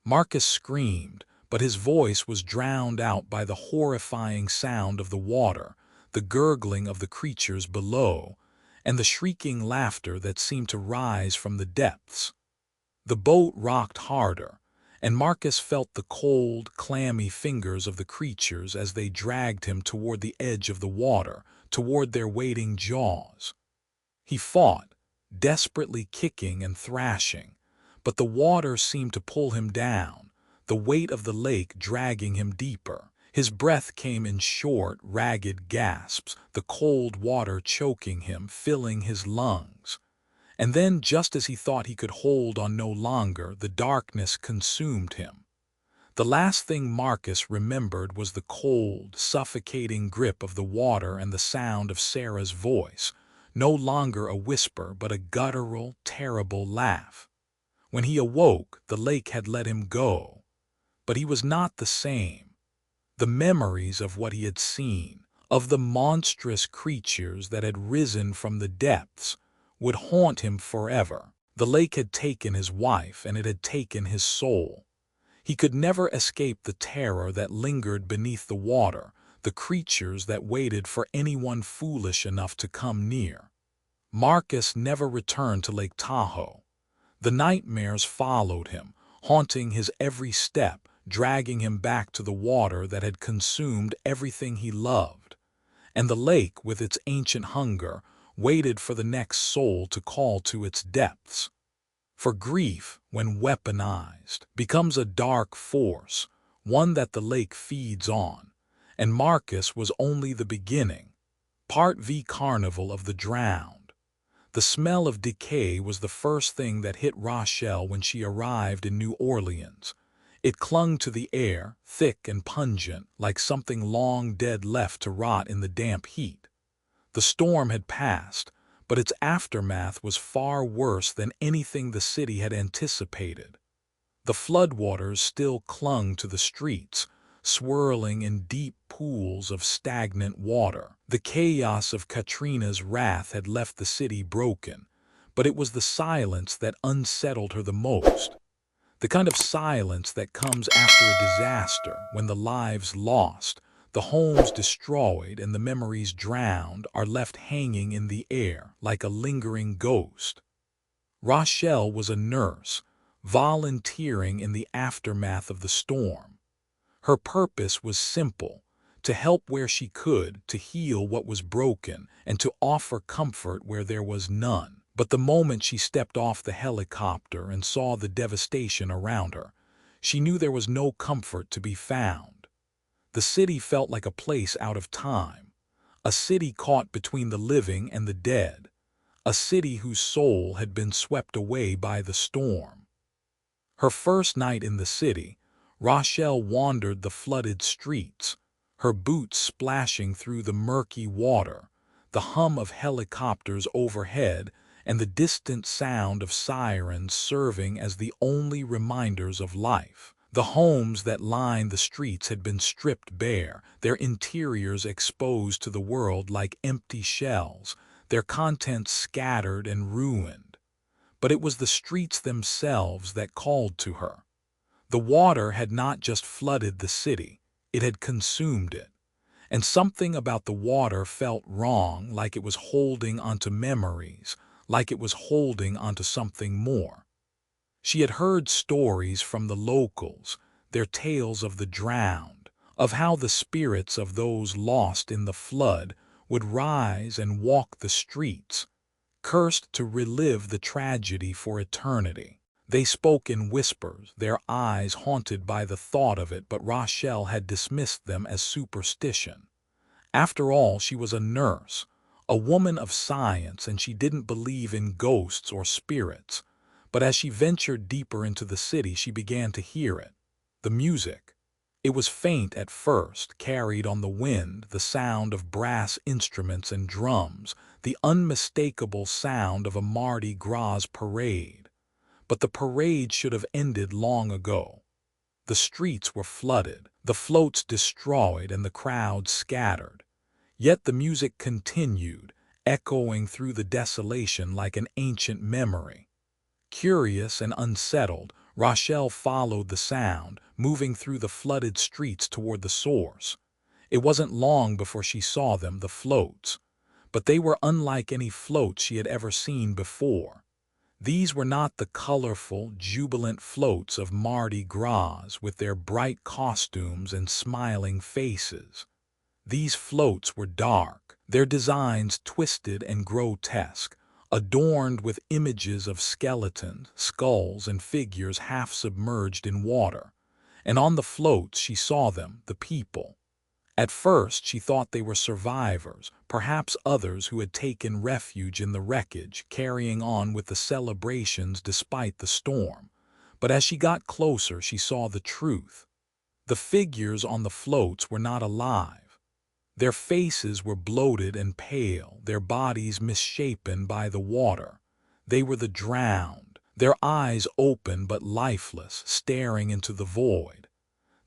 Marcus screamed, but his voice was drowned out by the horrifying sound of the water, the gurgling of the creatures below, and the shrieking laughter that seemed to rise from the depths. The boat rocked harder, and Marcus felt the cold, clammy fingers of the creatures as they dragged him toward the edge of the water, toward their waiting jaws. He fought, desperately kicking and thrashing, but the water seemed to pull him down, the weight of the lake dragging him deeper. His breath came in short, ragged gasps, the cold water choking him, filling his lungs. And then, just as he thought he could hold on no longer, the darkness consumed him. The last thing Marcus remembered was the cold, suffocating grip of the water and the sound of Sarah's voice, no longer a whisper but a guttural, terrible laugh. When he awoke, the lake had let him go. But he was not the same. The memories of what he had seen, of the monstrous creatures that had risen from the depths, would haunt him forever. The lake had taken his wife, and it had taken his soul. He could never escape the terror that lingered beneath the water, the creatures that waited for anyone foolish enough to come near. Marcus never returned to Lake Tahoe. The nightmares followed him, haunting his every step, dragging him back to the water that had consumed everything he loved. And the lake, with its ancient hunger, waited for the next soul to call to its depths. For grief, when weaponized, becomes a dark force, one that the lake feeds on. And Marcus was only the beginning, part V carnival of the drowned. The smell of decay was the first thing that hit Rochelle when she arrived in New Orleans. It clung to the air, thick and pungent, like something long dead left to rot in the damp heat. The storm had passed, but its aftermath was far worse than anything the city had anticipated. The floodwaters still clung to the streets, swirling in deep pools of stagnant water. The chaos of Katrina's wrath had left the city broken, but it was the silence that unsettled her the most. The kind of silence that comes after a disaster, when the lives lost, the homes destroyed, and the memories drowned are left hanging in the air like a lingering ghost. Rochelle was a nurse, volunteering in the aftermath of the storm. Her purpose was simple: to help where she could, to heal what was broken, and to offer comfort where there was none. But the moment she stepped off the helicopter and saw the devastation around her, she knew there was no comfort to be found. The city felt like a place out of time, a city caught between the living and the dead, a city whose soul had been swept away by the storm. Her first night in the city, Rochelle wandered the flooded streets, her boots splashing through the murky water, the hum of helicopters overhead, and the distant sound of sirens serving as the only reminders of life. The homes that lined the streets had been stripped bare, their interiors exposed to the world like empty shells, their contents scattered and ruined. But it was the streets themselves that called to her. The water had not just flooded the city, it had consumed it. And something about the water felt wrong, like it was holding onto memories, like it was holding onto something more. She had heard stories from the locals, their tales of the drowned, of how the spirits of those lost in the flood would rise and walk the streets, cursed to relive the tragedy for eternity. They spoke in whispers, their eyes haunted by the thought of it, but Rochelle had dismissed them as superstition. After all, she was a nurse, a woman of science, and she didn't believe in ghosts or spirits. But as she ventured deeper into the city, she began to hear it. The music. It was faint at first, carried on the wind, the sound of brass instruments and drums, the unmistakable sound of a Mardi Gras parade. But the parade should have ended long ago. The streets were flooded, the floats destroyed, and the crowd scattered. Yet the music continued, echoing through the desolation like an ancient memory. Curious and unsettled, Rochelle followed the sound, moving through the flooded streets toward the source. It wasn't long before she saw them, the floats. But they were unlike any floats she had ever seen before. These were not the colorful, jubilant floats of Mardi Gras with their bright costumes and smiling faces. These floats were dark, their designs twisted and grotesque, adorned with images of skeletons, skulls, and figures half submerged in water. And on the floats she saw them, the people. At first she thought they were survivors, perhaps others who had taken refuge in the wreckage, carrying on with the celebrations despite the storm. But as she got closer, she saw the truth. The figures on the floats were not alive. Their faces were bloated and pale, their bodies misshapen by the water. They were the drowned, their eyes open but lifeless, staring into the void.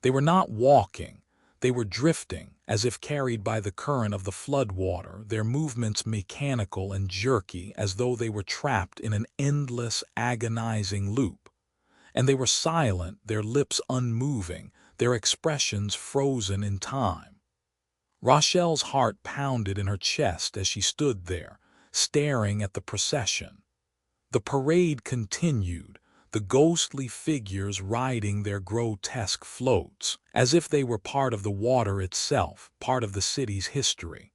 They were not walking. They were drifting, as if carried by the current of the floodwater, their movements mechanical and jerky, as though they were trapped in an endless, agonizing loop. And they were silent, their lips unmoving, their expressions frozen in time. Rochelle's heart pounded in her chest as she stood there, staring at the procession. The parade continued, the ghostly figures riding their grotesque floats, as if they were part of the water itself, part of the city's history.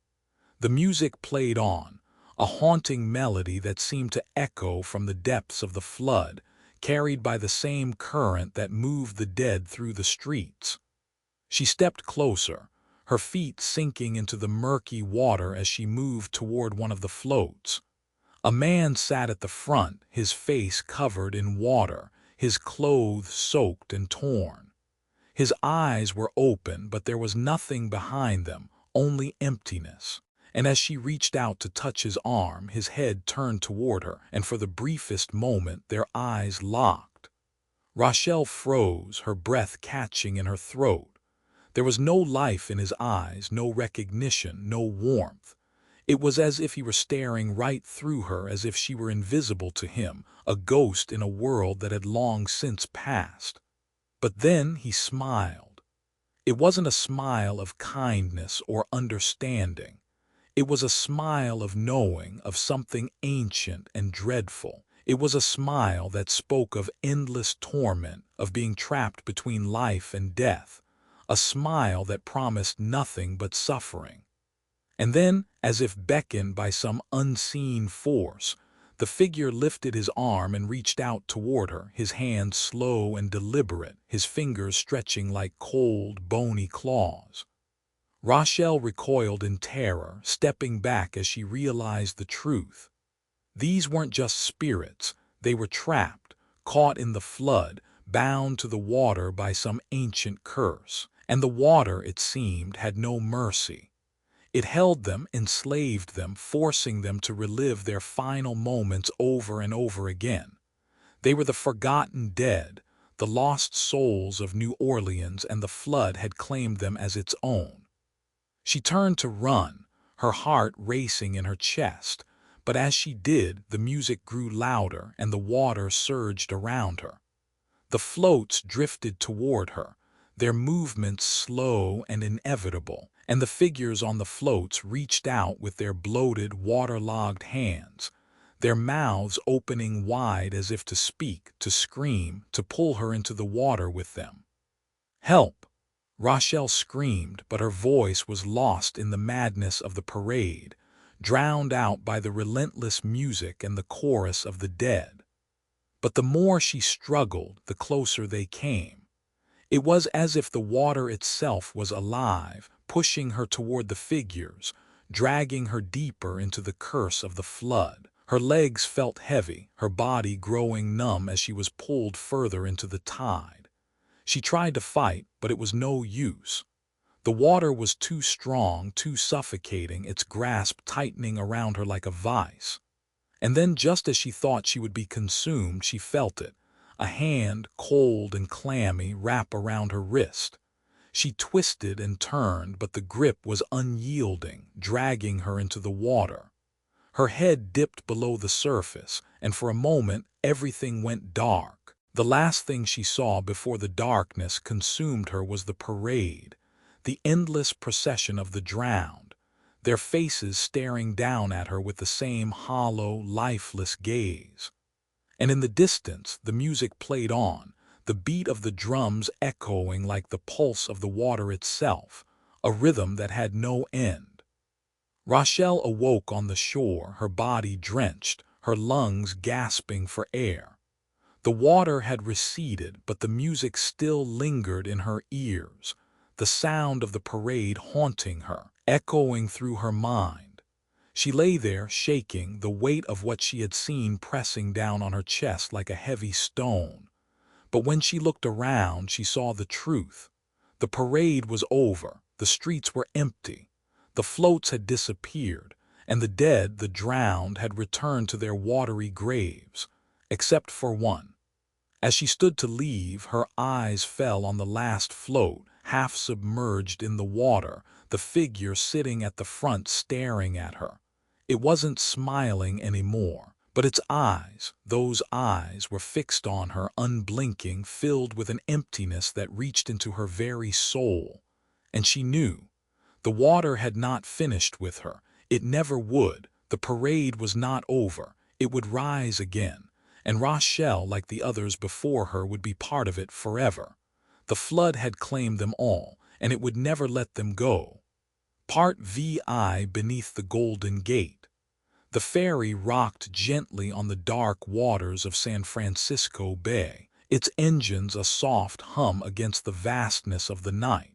The music played on, a haunting melody that seemed to echo from the depths of the flood, carried by the same current that moved the dead through the streets. She stepped closer, her feet sinking into the murky water as she moved toward one of the floats. A man sat at the front, his face covered in water, his clothes soaked and torn. His eyes were open, but there was nothing behind them, only emptiness. And as she reached out to touch his arm, his head turned toward her, and for the briefest moment their eyes locked. Rochelle froze, her breath catching in her throat. There was no life in his eyes, no recognition, no warmth. It was as if he were staring right through her, as if she were invisible to him, a ghost in a world that had long since passed. But then he smiled. It wasn't a smile of kindness or understanding. It was a smile of knowing, of something ancient and dreadful. It was a smile that spoke of endless torment, of being trapped between life and death. A smile that promised nothing but suffering. And then, as if beckoned by some unseen force, the figure lifted his arm and reached out toward her, his hand slow and deliberate, his fingers stretching like cold, bony claws. Rochelle recoiled in terror, stepping back as she realized the truth. These weren't just spirits, they were trapped, caught in the flood, bound to the water by some ancient curse. And the water, it seemed, had no mercy. It held them, enslaved them, forcing them to relive their final moments over and over again. They were the forgotten dead, the lost souls of New Orleans, and the flood had claimed them as its own. She turned to run, her heart racing in her chest, but as she did, the music grew louder and the water surged around her. The floats drifted toward her, their movements slow and inevitable, and the figures on the floats reached out with their bloated, waterlogged hands. their mouths opening wide as if to speak, to scream, to pull her into the water with them. "Help!" Rochelle screamed, but her voice was lost in the madness of the parade, drowned out by the relentless music and the chorus of the dead. But the more she struggled, the closer they came. It was as if the water itself was alive, pushing her toward the figures, dragging her deeper into the curse of the flood. Her legs felt heavy, her body growing numb as she was pulled further into the tide. She tried to fight, but it was no use. The water was too strong, too suffocating, its grasp tightening around her like a vice. And then, just as she thought she would be consumed, she felt it, a hand, cold and clammy, wrap around her wrist. She twisted and turned, but the grip was unyielding, dragging her into the water. Her head dipped below the surface, and for a moment everything went dark. The last thing she saw before the darkness consumed her was the parade, the endless procession of the drowned, their faces staring down at her with the same hollow, lifeless gaze. And in the distance, the music played on, the beat of the drums echoing like the pulse of the water itself, a rhythm that had no end. Rochelle awoke on the shore, her body drenched, her lungs gasping for air. The water had receded, but the music still lingered in her ears, the sound of the parade haunting her, echoing through her mind. She lay there, shaking, the weight of what she had seen pressing down on her chest like a heavy stone. But when she looked around, she saw the truth. The parade was over, the streets were empty, the floats had disappeared, and the dead, the drowned, had returned to their watery graves, except for one. As she stood to leave, her eyes fell on the last float, half submerged in the water, the figure sitting at the front staring at her. It wasn't smiling anymore, but its eyes, those eyes, were fixed on her, unblinking, filled with an emptiness that reached into her very soul. And she knew. The water had not finished with her. It never would. The parade was not over. It would rise again. And Rochelle, like the others before her, would be part of it forever. The flood had claimed them all, and it would never let them go. Part VI Beneath the Golden Gate. The ferry rocked gently on the dark waters of San Francisco Bay, its engines a soft hum against the vastness of the night.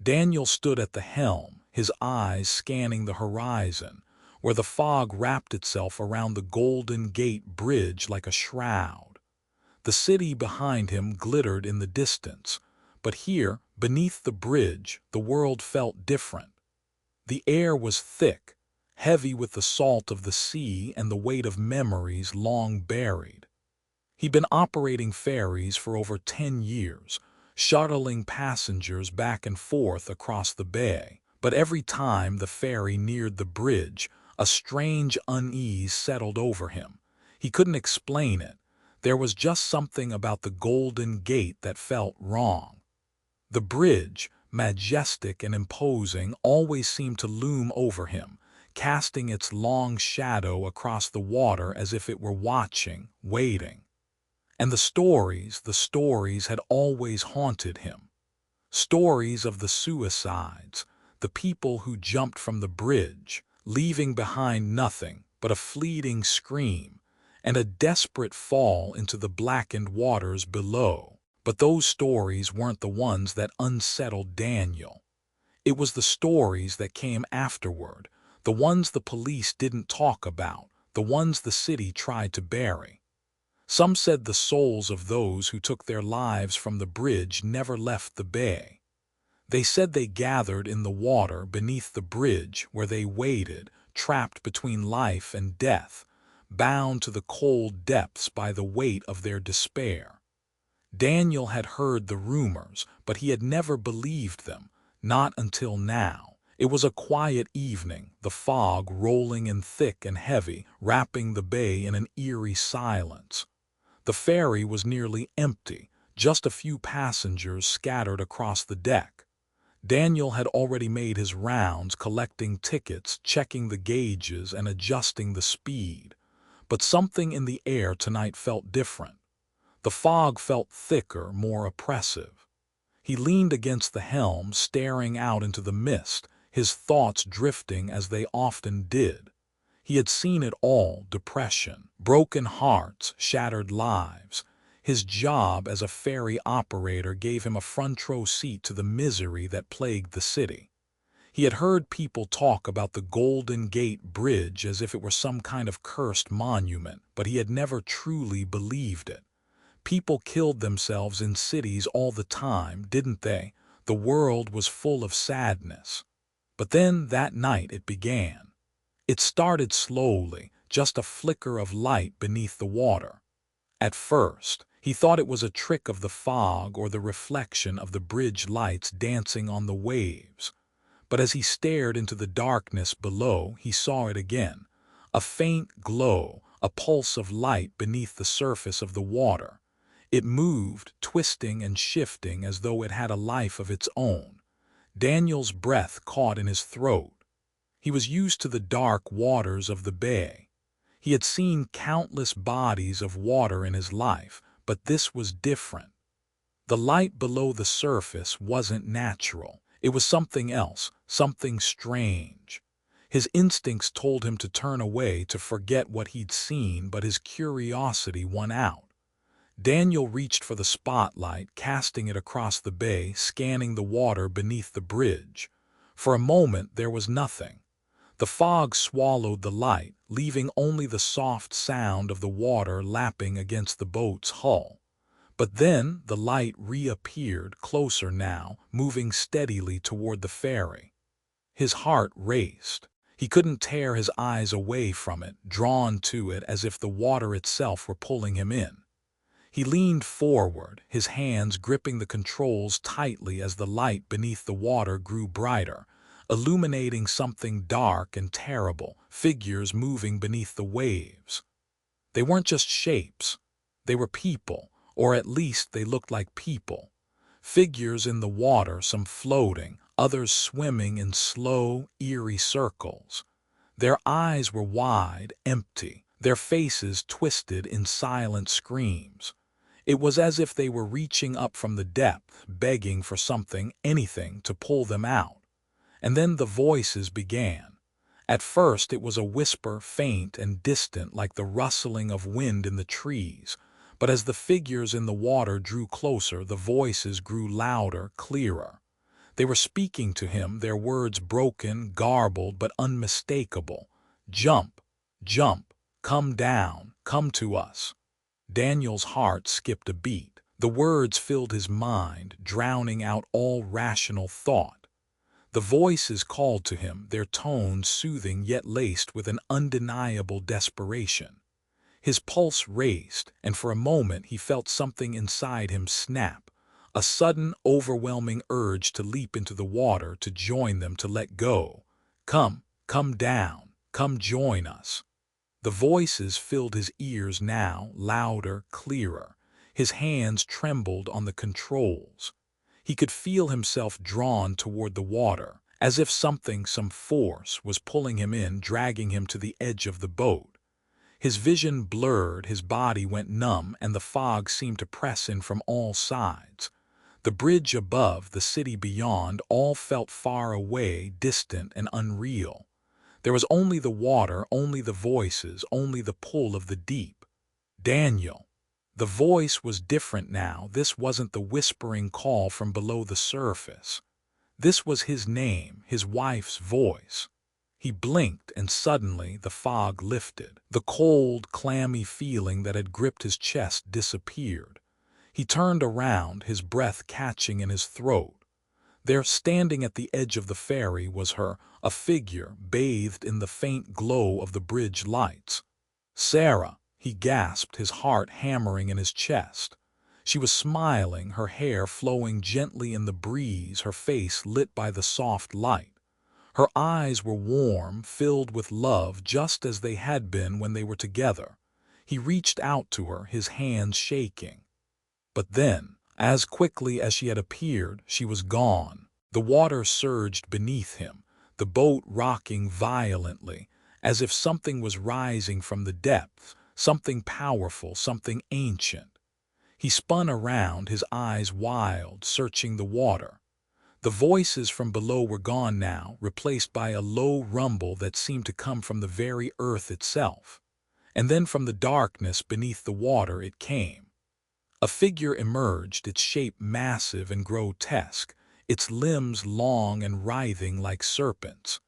Daniel stood at the helm, his eyes scanning the horizon, where the fog wrapped itself around the Golden Gate Bridge like a shroud. The city behind him glittered in the distance, but here, beneath the bridge, the world felt different. The air was thick, heavy with the salt of the sea and the weight of memories long buried. He'd been operating ferries for over 10 years, shuttling passengers back and forth across the bay. But every time the ferry neared the bridge, a strange unease settled over him. He couldn't explain it. There was just something about the Golden Gate that felt wrong. The bridge, majestic and imposing, always seemed to loom over him, casting its long shadow across the water as if it were watching, waiting. And the stories had always haunted him. Stories of the suicides, the people who jumped from the bridge, leaving behind nothing but a fleeting scream and a desperate fall into the blackened waters below. But those stories weren't the ones that unsettled Daniel. It was the stories that came afterward, the ones the police didn't talk about, the ones the city tried to bury. Some said the souls of those who took their lives from the bridge never left the bay. They said they gathered in the water beneath the bridge where they waited, trapped between life and death, bound to the cold depths by the weight of their despair. Daniel had heard the rumors, but he had never believed them, not until now. It was a quiet evening, the fog rolling in thick and heavy, wrapping the bay in an eerie silence. The ferry was nearly empty, just a few passengers scattered across the deck. Daniel had already made his rounds, collecting tickets, checking the gauges, and adjusting the speed. But something in the air tonight felt different. The fog felt thicker, more oppressive. He leaned against the helm, staring out into the mist, his thoughts drifting as they often did. He had seen it all: depression, broken hearts, shattered lives. His job as a ferry operator gave him a front-row seat to the misery that plagued the city. He had heard people talk about the Golden Gate Bridge as if it were some kind of cursed monument, but he had never truly believed it. People killed themselves in cities all the time, didn't they? The world was full of sadness. But then that night it began. It started slowly, just a flicker of light beneath the water. At first, he thought it was a trick of the fog or the reflection of the bridge lights dancing on the waves. But as he stared into the darkness below, he saw it again. A faint glow, a pulse of light beneath the surface of the water. It moved, twisting and shifting as though it had a life of its own. Daniel's breath caught in his throat. He was used to the dark waters of the bay. He had seen countless bodies of water in his life, but this was different. The light below the surface wasn't natural. It was something else, something strange. His instincts told him to turn away, to forget what he'd seen, but his curiosity won out. Daniel reached for the spotlight, casting it across the bay, scanning the water beneath the bridge. For a moment there was nothing. The fog swallowed the light, leaving only the soft sound of the water lapping against the boat's hull. But then the light reappeared, closer now, moving steadily toward the ferry. His heart raced. He couldn't tear his eyes away from it, drawn to it as if the water itself were pulling him in. He leaned forward, his hands gripping the controls tightly as the light beneath the water grew brighter, illuminating something dark and terrible, figures moving beneath the waves. They weren't just shapes. They were people, or at least they looked like people. Figures in the water, some floating, others swimming in slow, eerie circles. Their eyes were wide, empty, their faces twisted in silent screams. It was as if they were reaching up from the depth, begging for something, anything, to pull them out. And then the voices began. At first it was a whisper, faint and distant like the rustling of wind in the trees. But as the figures in the water drew closer, the voices grew louder, clearer. They were speaking to him, their words broken, garbled, but unmistakable. "Jump, jump, come down, come to us." Daniel's heart skipped a beat. The words filled his mind, drowning out all rational thought. The voices called to him, their tones soothing yet laced with an undeniable desperation. His pulse raced, and for a moment he felt something inside him snap, a sudden, overwhelming urge to leap into the water, to join them, to let go. "Come, come down, come join us." The voices filled his ears now, louder, clearer. His hands trembled on the controls. He could feel himself drawn toward the water, as if something, some force, was pulling him in, dragging him to the edge of the boat. His vision blurred, his body went numb, and the fog seemed to press in from all sides. The bridge above, the city beyond, all felt far away, distant and unreal. There was only the water, only the voices, only the pull of the deep. Daniel. The voice was different now. This wasn't the whispering call from below the surface. This was his name, his wife's voice. He blinked, and suddenly the fog lifted. The cold, clammy feeling that had gripped his chest disappeared. He turned around, his breath catching in his throat. There, standing at the edge of the ferry, was her, a figure bathed in the faint glow of the bridge lights. "Sarah," he gasped, his heart hammering in his chest. She was smiling, her hair flowing gently in the breeze, her face lit by the soft light. Her eyes were warm, filled with love, just as they had been when they were together. He reached out to her, his hands shaking. But then, as quickly as she had appeared, she was gone. The water surged beneath him, the boat rocking violently, as if something was rising from the depths, something powerful, something ancient. He spun around, his eyes wild, searching the water. The voices from below were gone now, replaced by a low rumble that seemed to come from the very earth itself. And then from the darkness beneath the water it came. A figure emerged, its shape massive and grotesque, its limbs long and writhing like serpents.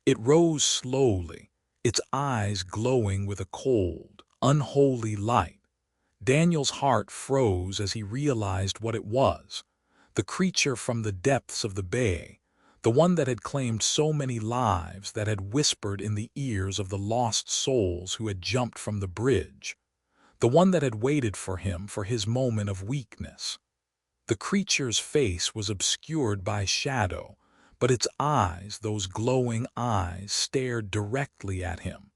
It rose slowly, its eyes glowing with a cold, unholy light. Daniel's heart froze as he realized what it was. The creature from the depths of the bay, the one that had claimed so many lives, that had whispered in the ears of the lost souls who had jumped from the bridge, the one that had waited for him for his moment of weakness. The creature's face was obscured by shadow, but its eyes, those glowing eyes, stared directly at him.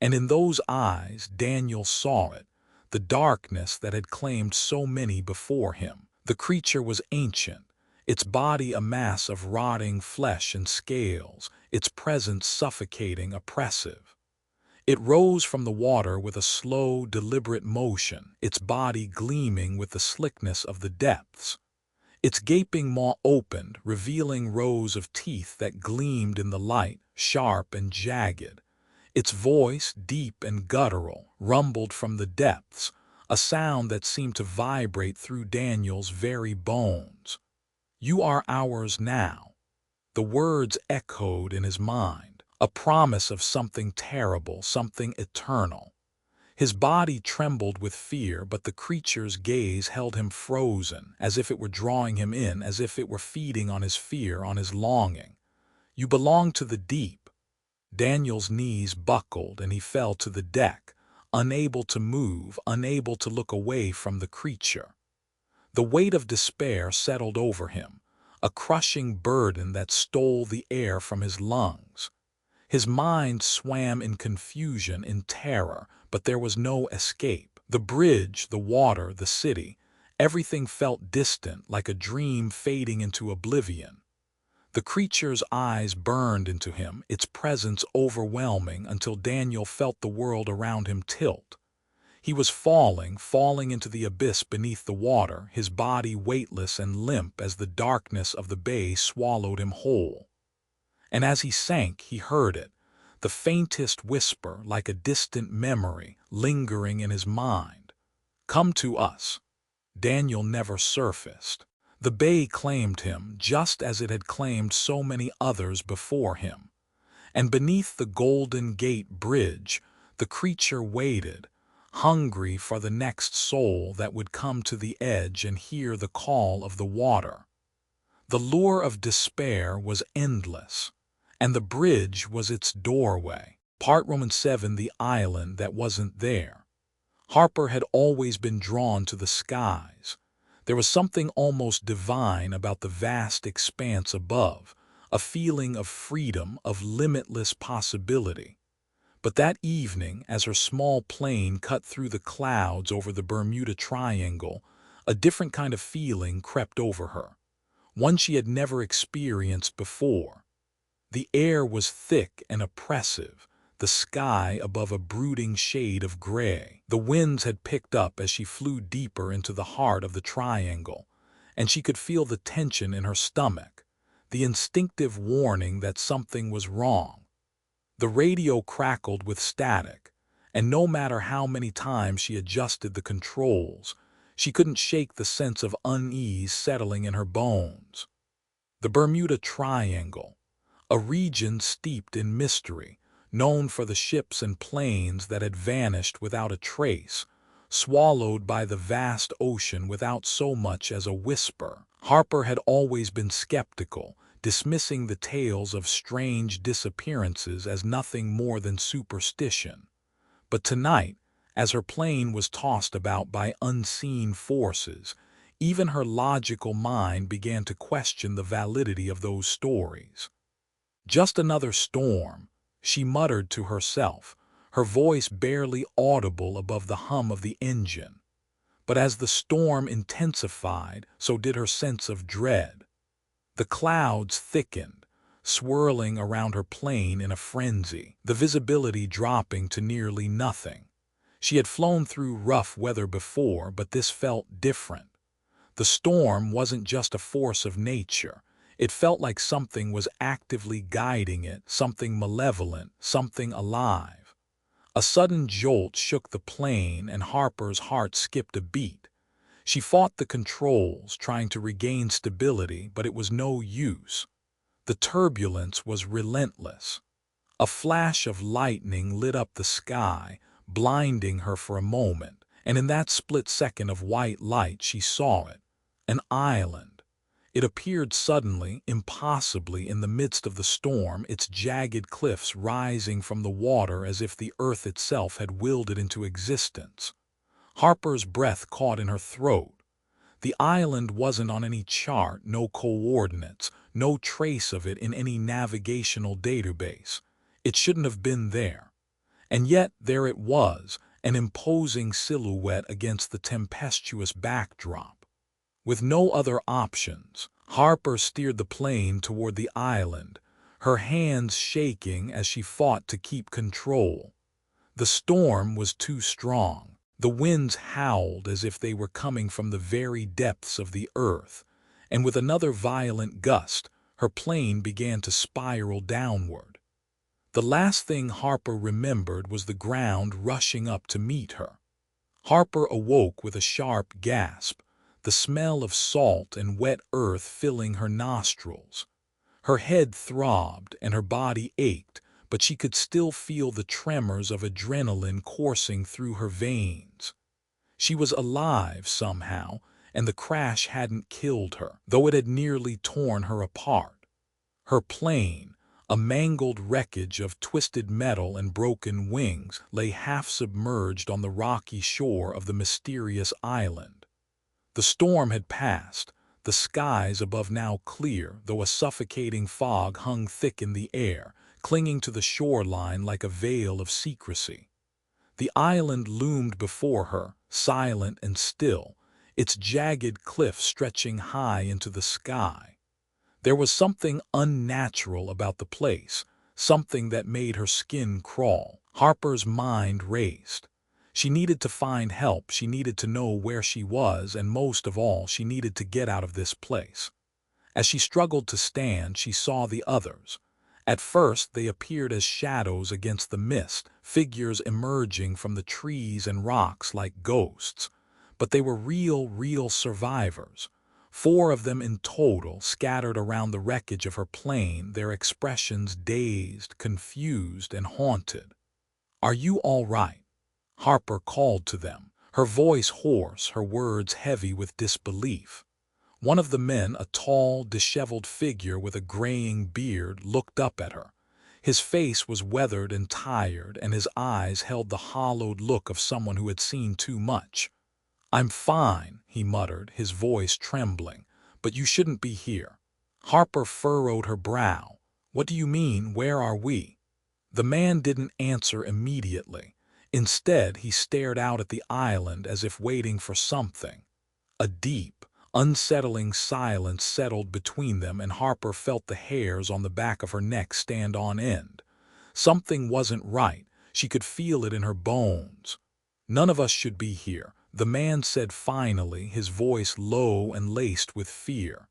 And in those eyes Daniel saw it, the darkness that had claimed so many before him. The creature was ancient, its body a mass of rotting flesh and scales, its presence suffocating, oppressive. It rose from the water with a slow, deliberate motion, its body gleaming with the slickness of the depths. Its gaping maw opened, revealing rows of teeth that gleamed in the light, sharp and jagged. Its voice, deep and guttural, rumbled from the depths, a sound that seemed to vibrate through Daniel's very bones. "You are ours now." The words echoed in his mind, a promise of something terrible, something eternal. His body trembled with fear, but the creature's gaze held him frozen, as if it were drawing him in, as if it were feeding on his fear, on his longing. "You belong to the deep." Daniel's knees buckled and he fell to the deck, unable to move, unable to look away from the creature. The weight of despair settled over him, a crushing burden that stole the air from his lungs. His mind swam in confusion, in terror, but there was no escape. The bridge, the water, the city, everything felt distant, like a dream fading into oblivion. The creature's eyes burned into him, its presence overwhelming, until Daniel felt the world around him tilt. He was falling into the abyss beneath the water, his body weightless and limp as the darkness of the bay swallowed him whole. And as he sank, he heard it, the faintest whisper, like a distant memory, lingering in his mind. "Come to us." Daniel never surfaced. The bay claimed him, just as it had claimed so many others before him. And beneath the Golden Gate Bridge, the creature waited, hungry for the next soul that would come to the edge and hear the call of the water. The lure of despair was endless, and the bridge was its doorway. Part Roman 7, the island that wasn't there. Harper had always been drawn to the skies. There was something almost divine about the vast expanse above, a feeling of freedom, of limitless possibility. But that evening, as her small plane cut through the clouds over the Bermuda Triangle, a different kind of feeling crept over her, one she had never experienced before. The air was thick and oppressive, the sky above a brooding shade of gray. The winds had picked up as she flew deeper into the heart of the triangle, and she could feel the tension in her stomach, the instinctive warning that something was wrong. The radio crackled with static, and no matter how many times she adjusted the controls, she couldn't shake the sense of unease settling in her bones. The Bermuda Triangle, a region steeped in mystery, known for the ships and planes that had vanished without a trace, swallowed by the vast ocean without so much as a whisper. Harper had always been skeptical, dismissing the tales of strange disappearances as nothing more than superstition. But tonight, as her plane was tossed about by unseen forces, even her logical mind began to question the validity of those stories. "Just another storm," she muttered to herself, her voice barely audible above the hum of the engine. But as the storm intensified, so did her sense of dread. The clouds thickened, swirling around her plane in a frenzy, the visibility dropping to nearly nothing. She had flown through rough weather before, but this felt different. The storm wasn't just a force of nature. It felt like something was actively guiding it, something malevolent, something alive. A sudden jolt shook the plane, and Harper's heart skipped a beat. She fought the controls, trying to regain stability, but it was no use. The turbulence was relentless. A flash of lightning lit up the sky, blinding her for a moment, and in that split second of white light she saw it. An island. It appeared suddenly, impossibly, in the midst of the storm, its jagged cliffs rising from the water as if the earth itself had willed it into existence. Harper's breath caught in her throat. The island wasn't on any chart, no coordinates, no trace of it in any navigational database. It shouldn't have been there. And yet there it was, an imposing silhouette against the tempestuous backdrop. With no other options, Harper steered the plane toward the island, her hands shaking as she fought to keep control. The storm was too strong. The winds howled as if they were coming from the very depths of the earth, and with another violent gust, her plane began to spiral downward. The last thing Harper remembered was the ground rushing up to meet her. Harper awoke with a sharp gasp, the smell of salt and wet earth filling her nostrils. Her head throbbed and her body ached, but she could still feel the tremors of adrenaline coursing through her veins. She was alive somehow, and the crash hadn't killed her, though it had nearly torn her apart. Her plane, a mangled wreckage of twisted metal and broken wings, lay half-submerged on the rocky shore of the mysterious island. The storm had passed, the skies above now clear, though a suffocating fog hung thick in the air, clinging to the shoreline like a veil of secrecy. The island loomed before her, silent and still, its jagged cliffs stretching high into the sky. There was something unnatural about the place, something that made her skin crawl. Harper's mind raced. She needed to find help, she needed to know where she was, and most of all, she needed to get out of this place. As she struggled to stand, she saw the others. At first, they appeared as shadows against the mist, figures emerging from the trees and rocks like ghosts. But they were real survivors. 4 of them in total, scattered around the wreckage of her plane, their expressions dazed, confused, and haunted. "Are you all right?" Harper called to them, her voice hoarse, her words heavy with disbelief. One of the men, a tall, disheveled figure with a graying beard, looked up at her. His face was weathered and tired, and his eyes held the hollowed look of someone who had seen too much. "I'm fine," he muttered, his voice trembling, "but you shouldn't be here." Harper furrowed her brow. "What do you mean, where are we?" The man didn't answer immediately. Instead, he stared out at the island as if waiting for something. A deep, unsettling silence settled between them, and Harper felt the hairs on the back of her neck stand on end. Something wasn't right. She could feel it in her bones. "None of us should be here," the man said finally, his voice low and laced with fear.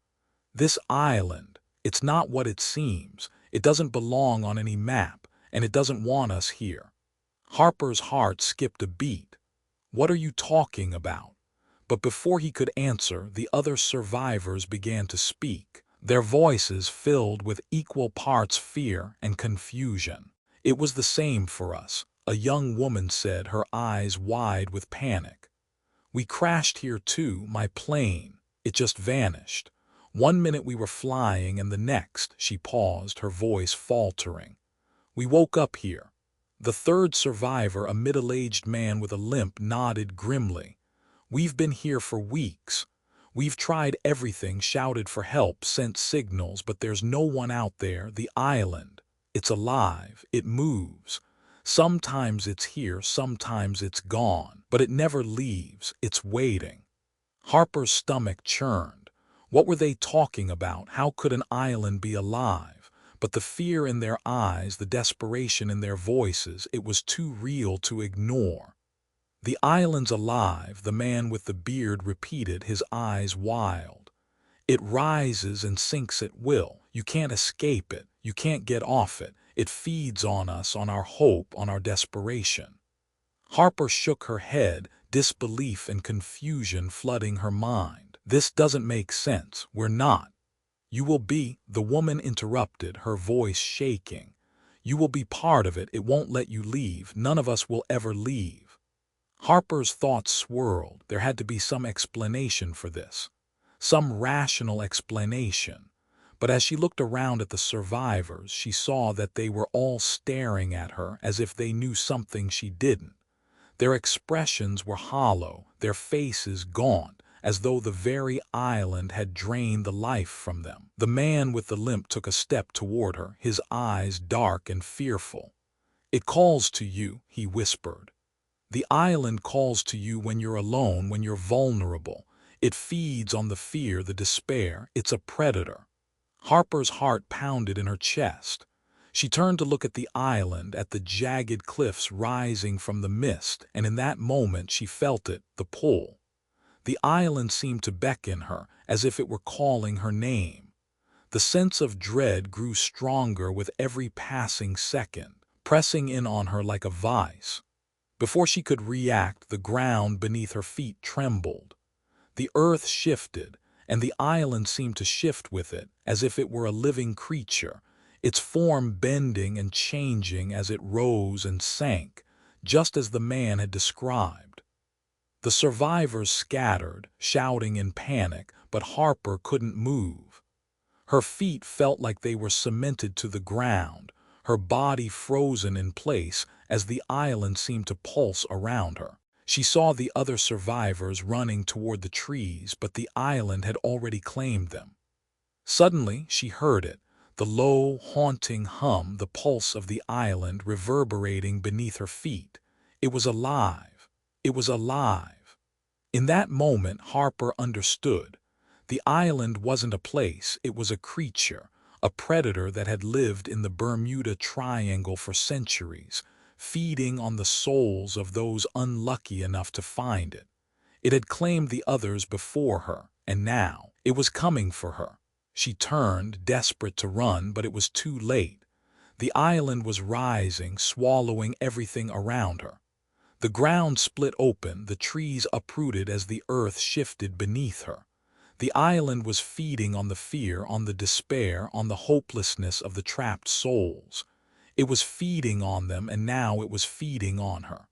"This island, it's not what it seems. It doesn't belong on any map, and it doesn't want us here." Harper's heart skipped a beat. "What are you talking about?" But before he could answer, the other survivors began to speak, their voices filled with equal parts fear and confusion. "It was the same for us," a young woman said, her eyes wide with panic. "We crashed here too, my plane. It just vanished. One minute we were flying, and the next," she paused, her voice faltering, "we woke up here." The third survivor, a middle-aged man with a limp, nodded grimly. "We've been here for weeks. We've tried everything, shouted for help, sent signals, but there's no one out there. The island, it's alive, it moves. Sometimes it's here, sometimes it's gone, but it never leaves, it's waiting." Harper's stomach churned. What were they talking about? How could an island be alive? But the fear in their eyes, the desperation in their voices, it was too real to ignore. "The island's alive," the man with the beard repeated, his eyes wild. "It rises and sinks at will. You can't escape it. You can't get off it. It feeds on us, on our hope, on our desperation." Harper shook her head, disbelief and confusion flooding her mind. "This doesn't make sense. We're not." "You will be," the woman interrupted, her voice shaking. "You will be part of it. It won't let you leave. None of us will ever leave." Harper's thoughts swirled. There had to be some explanation for this. Some rational explanation. But as she looked around at the survivors, she saw that they were all staring at her as if they knew something she didn't. Their expressions were hollow, their faces gaunt, as though the very island had drained the life from them. The man with the limp took a step toward her, his eyes dark and fearful. "It calls to you," he whispered. "The island calls to you when you're alone, when you're vulnerable. It feeds on the fear, the despair. It's a predator." Harper's heart pounded in her chest. She turned to look at the island, at the jagged cliffs rising from the mist, and in that moment she felt it, the pull. The island seemed to beckon her, as if it were calling her name. The sense of dread grew stronger with every passing second, pressing in on her like a vice. Before she could react, the ground beneath her feet trembled. The earth shifted, and the island seemed to shift with it, as if it were a living creature, its form bending and changing as it rose and sank, just as the man had described. The survivors scattered, shouting in panic, but Harper couldn't move. Her feet felt like they were cemented to the ground, her body frozen in place as the island seemed to pulse around her. She saw the other survivors running toward the trees, but the island had already claimed them. Suddenly she heard it, the low, haunting hum, the pulse of the island reverberating beneath her feet. It was alive. It was alive. In that moment, Harper understood. The island wasn't a place, it was a creature, a predator that had lived in the Bermuda Triangle for centuries, feeding on the souls of those unlucky enough to find it. It had claimed the others before her, and now it was coming for her. She turned, desperate to run, but it was too late. The island was rising, swallowing everything around her. The ground split open, the trees uprooted as the earth shifted beneath her. The island was feeding on the fear, on the despair, on the hopelessness of the trapped souls. It was feeding on them, and now it was feeding on her.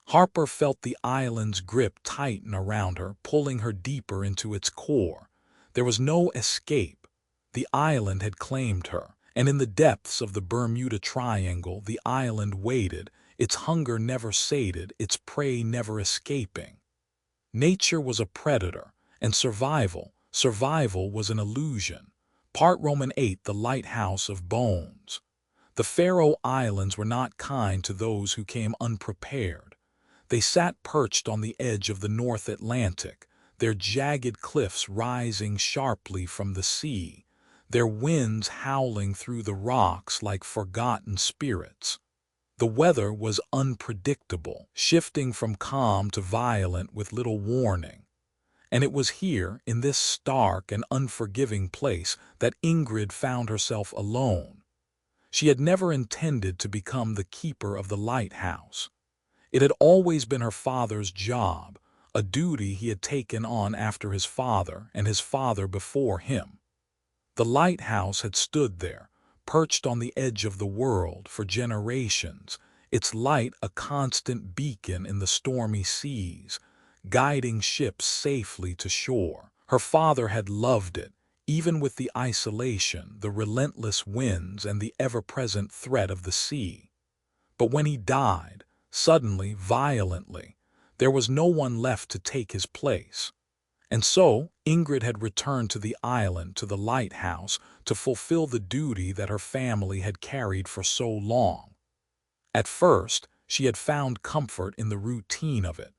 Harper felt the island's grip tighten around her, pulling her deeper into its core. There was no escape. The island had claimed her, and in the depths of the Bermuda Triangle, the island waited, its hunger never sated, its prey never escaping. Nature was a predator, and survival was an illusion. Part Roman 8, the lighthouse of bones. The Faroe Islands were not kind to those who came unprepared. They sat perched on the edge of the North Atlantic, their jagged cliffs rising sharply from the sea, their winds howling through the rocks like forgotten spirits. The weather was unpredictable, shifting from calm to violent with little warning. And it was here, in this stark and unforgiving place, that Ingrid found herself alone. She had never intended to become the keeper of the lighthouse. It had always been her father's job, a duty he had taken on after his father and his father before him. The lighthouse had stood there, perched on the edge of the world for generations, its light a constant beacon in the stormy seas, guiding ships safely to shore. Her father had loved it, even with the isolation, the relentless winds, and the ever-present threat of the sea. But when he died, suddenly, violently, there was no one left to take his place. And so Ingrid had returned to the island, to the lighthouse, to fulfill the duty that her family had carried for so long. At first, she had found comfort in the routine of it,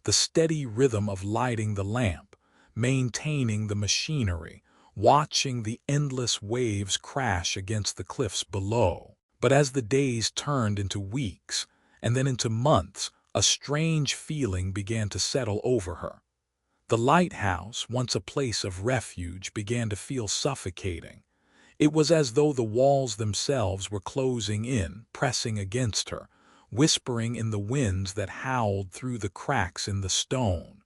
the steady rhythm of lighting the lamp, maintaining the machinery, watching the endless waves crash against the cliffs below. But as the days turned into weeks, and then into months, A strange feeling began to settle over her. The lighthouse, once a place of refuge, began to feel suffocating. It was as though the walls themselves were closing in, pressing against her, whispering in the winds that howled through the cracks in the stone.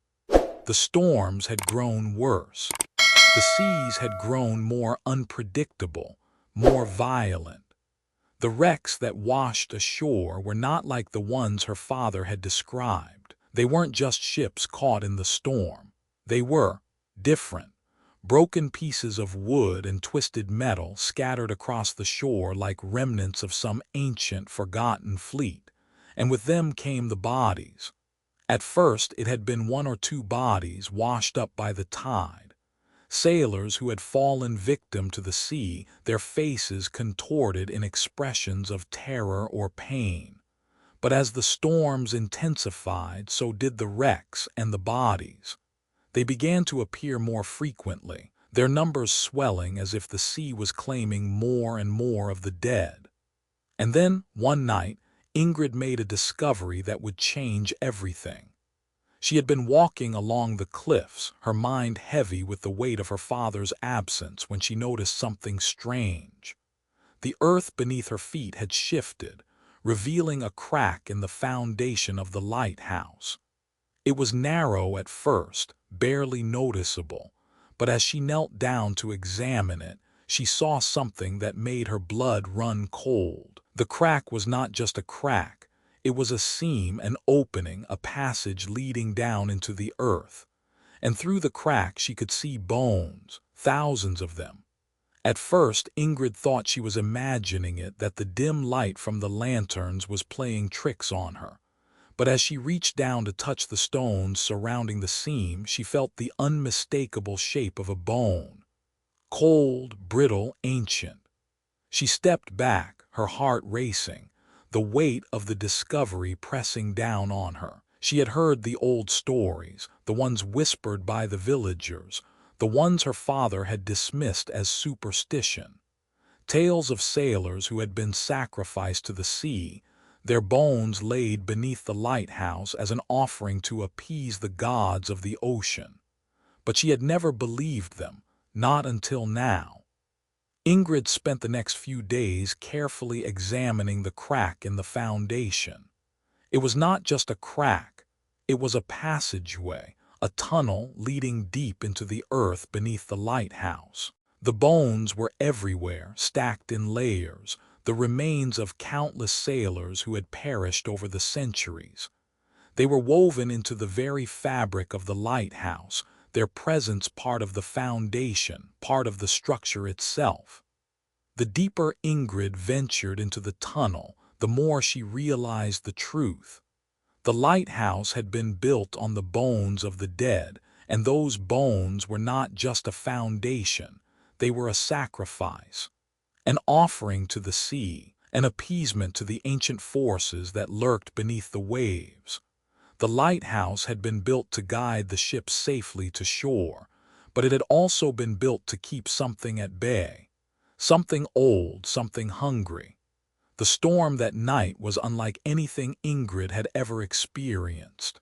The storms had grown worse. The seas had grown more unpredictable, more violent. The wrecks that washed ashore were not like the ones her father had described. They weren't just ships caught in the storm. They were different. Broken pieces of wood and twisted metal scattered across the shore like remnants of some ancient, forgotten fleet. And with them came the bodies. At first, it had been one or two bodies washed up by the tide. Sailors who had fallen victim to the sea, their faces contorted in expressions of terror or pain. But as the storms intensified, so did the wrecks and the bodies. They began to appear more frequently, their numbers swelling as if the sea was claiming more and more of the dead. And then, one night, Ingrid made a discovery that would change everything. She had been walking along the cliffs, her mind heavy with the weight of her father's absence, when she noticed something strange. The earth beneath her feet had shifted, revealing a crack in the foundation of the lighthouse. It was narrow at first, barely noticeable, but as she knelt down to examine it, she saw something that made her blood run cold. The crack was not just a crack. It was a seam, an opening, a passage leading down into the earth. And through the crack she could see bones, thousands of them. At first, Ingrid thought she was imagining it, that the dim light from the lanterns was playing tricks on her. But as she reached down to touch the stones surrounding the seam, she felt the unmistakable shape of a bone. Cold, brittle, ancient. She stepped back, her heart racing, the weight of the discovery pressing down on her. She had heard the old stories, the ones whispered by the villagers, the ones her father had dismissed as superstition. Tales of sailors who had been sacrificed to the sea, their bones laid beneath the lighthouse as an offering to appease the gods of the ocean. But she had never believed them, not until now. Ingrid spent the next few days carefully examining the crack in the foundation. It was not just a crack, it was a passageway, a tunnel leading deep into the earth beneath the lighthouse. The bones were everywhere, stacked in layers, the remains of countless sailors who had perished over the centuries. They were woven into the very fabric of the lighthouse, their presence part of the foundation, part of the structure itself. The deeper Ingrid ventured into the tunnel, the more she realized the truth. The lighthouse had been built on the bones of the dead, and those bones were not just a foundation, they were a sacrifice, an offering to the sea, an appeasement to the ancient forces that lurked beneath the waves. The lighthouse had been built to guide the ships safely to shore, but it had also been built to keep something at bay, something old, something hungry. The storm that night was unlike anything Ingrid had ever experienced.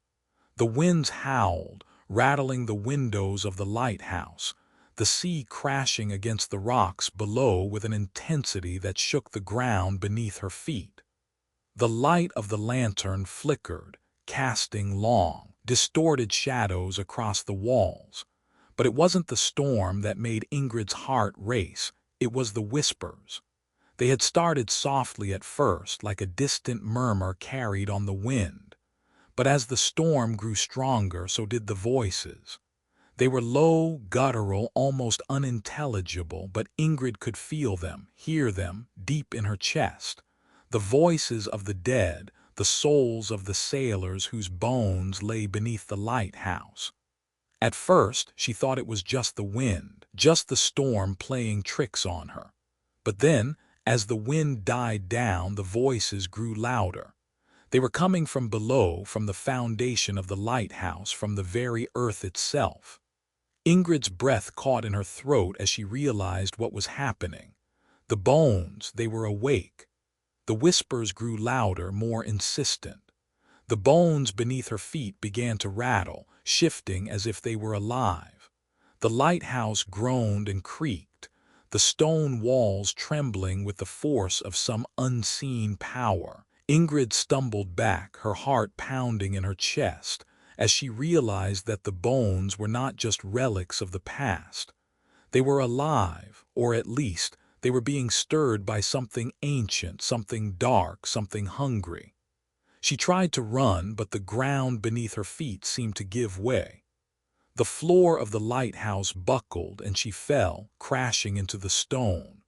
The winds howled, rattling the windows of the lighthouse, the sea crashing against the rocks below with an intensity that shook the ground beneath her feet. The light of the lantern flickered, casting long, distorted shadows across the walls. But it wasn't the storm that made Ingrid's heart race, it was the whispers. They had started softly at first, like a distant murmur carried on the wind. But as the storm grew stronger, so did the voices. They were low, guttural, almost unintelligible, but Ingrid could feel them, hear them, deep in her chest. The voices of the dead, the souls of the sailors whose bones lay beneath the lighthouse. At first, she thought it was just the wind, just the storm playing tricks on her. But then, as the wind died down, the voices grew louder. They were coming from below, from the foundation of the lighthouse, from the very earth itself. Ingrid's breath caught in her throat as she realized what was happening. The bones, they were awake. The whispers grew louder, more insistent. The bones beneath her feet began to rattle, shifting as if they were alive. The lighthouse groaned and creaked, the stone walls trembling with the force of some unseen power. Ingrid stumbled back, her heart pounding in her chest, as she realized that the bones were not just relics of the past. They were alive, or at least, they were being stirred by something ancient, something dark, something hungry. She tried to run, but the ground beneath her feet seemed to give way. The floor of the lighthouse buckled, and she fell, crashing into the stone.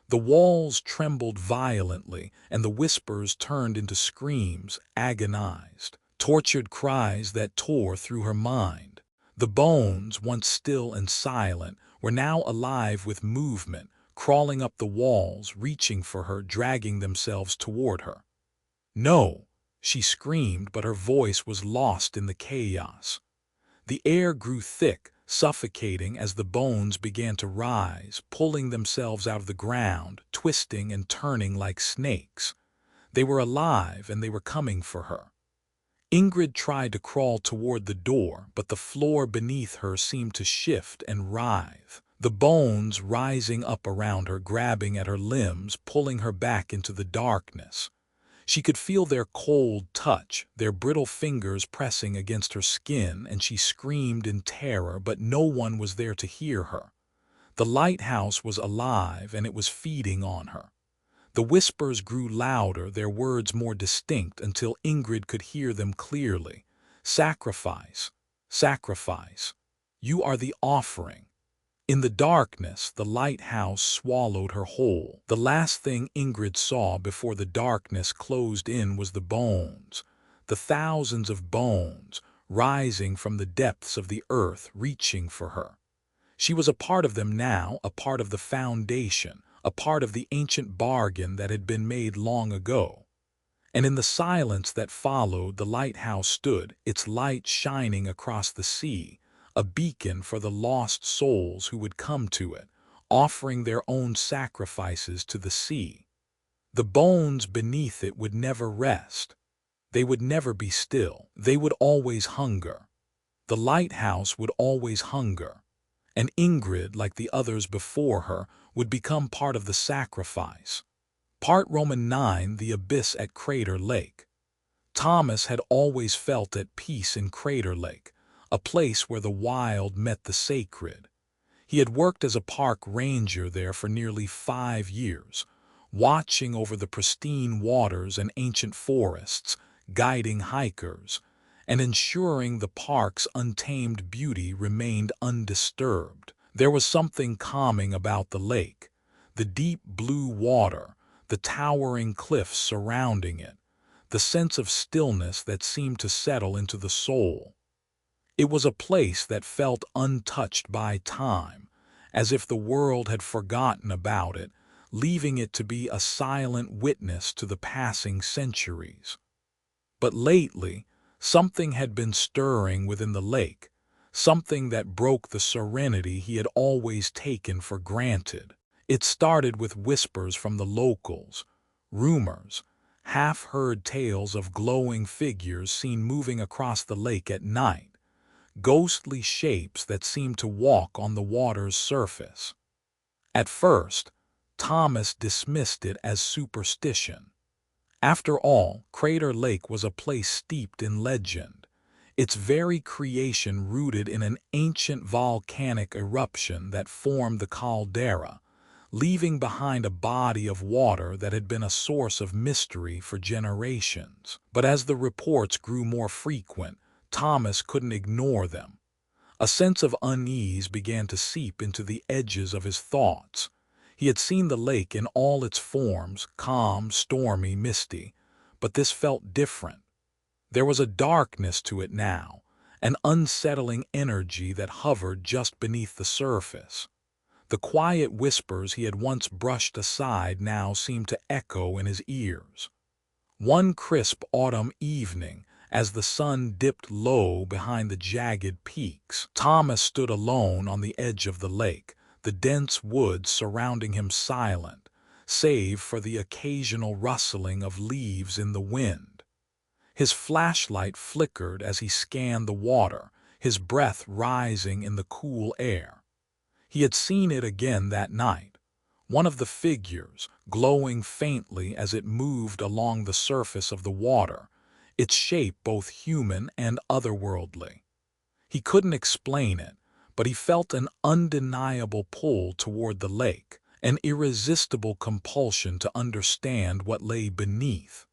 The walls trembled violently, and the whispers turned into screams, agonized, tortured cries that tore through her mind. The bones, once still and silent, were now alive with movement, crawling up the walls, reaching for her, dragging themselves toward her. "No!" she screamed, but her voice was lost in the chaos. The air grew thick, suffocating as the bones began to rise, pulling themselves out of the ground, twisting and turning like snakes. They were alive, and they were coming for her. Ingrid tried to crawl toward the door, but the floor beneath her seemed to shift and writhe. The bones rising up around her, grabbing at her limbs, pulling her back into the darkness. She could feel their cold touch, their brittle fingers pressing against her skin, and she screamed in terror, but no one was there to hear her. The lighthouse was alive, and it was feeding on her. The whispers grew louder, their words more distinct, until Ingrid could hear them clearly. "Sacrifice, sacrifice. You are the offering." In the darkness, the lighthouse swallowed her whole. The last thing Ingrid saw before the darkness closed in was the bones, the thousands of bones, rising from the depths of the earth, reaching for her. She was a part of them now, a part of the foundation, a part of the ancient bargain that had been made long ago. And in the silence that followed, the lighthouse stood, its light shining across the sea, a beacon for the lost souls who would come to it, offering their own sacrifices to the sea. The bones beneath it would never rest. They would never be still. They would always hunger. The lighthouse would always hunger. And Ingrid, like the others before her, would become part of the sacrifice. Part Roman 9, the abyss at Crater Lake. Thomas had always felt at peace in Crater Lake, a place where the wild met the sacred. He had worked as a park ranger there for nearly 5 years, watching over the pristine waters and ancient forests, guiding hikers, and ensuring the park's untamed beauty remained undisturbed. There was something calming about the lake, the deep blue water, the towering cliffs surrounding it, the sense of stillness that seemed to settle into the soul. It was a place that felt untouched by time, as if the world had forgotten about it, leaving it to be a silent witness to the passing centuries. But lately, something had been stirring within the lake, something that broke the serenity he had always taken for granted. It started with whispers from the locals, rumors, half-heard tales of glowing figures seen moving across the lake at night, ghostly shapes that seemed to walk on the water's surface. At first, Thomas dismissed it as superstition. After all, Crater Lake was a place steeped in legend, its very creation rooted in an ancient volcanic eruption that formed the caldera, leaving behind a body of water that had been a source of mystery for generations. But as the reports grew more frequent, Thomas couldn't ignore them. A sense of unease began to seep into the edges of his thoughts. He had seen the lake in all its forms, calm, stormy, misty, but this felt different. There was a darkness to it now, an unsettling energy that hovered just beneath the surface. The quiet whispers he had once brushed aside now seemed to echo in his ears. One crisp autumn evening, as the sun dipped low behind the jagged peaks, Thomas stood alone on the edge of the lake, the dense woods surrounding him silent, save for the occasional rustling of leaves in the wind. His flashlight flickered as he scanned the water, his breath rising in the cool air. He had seen it again that night. One of the figures, glowing faintly as it moved along the surface of the water, its shape both human and otherworldly. He couldn't explain it, but he felt an undeniable pull toward the lake, an irresistible compulsion to understand what lay beneath.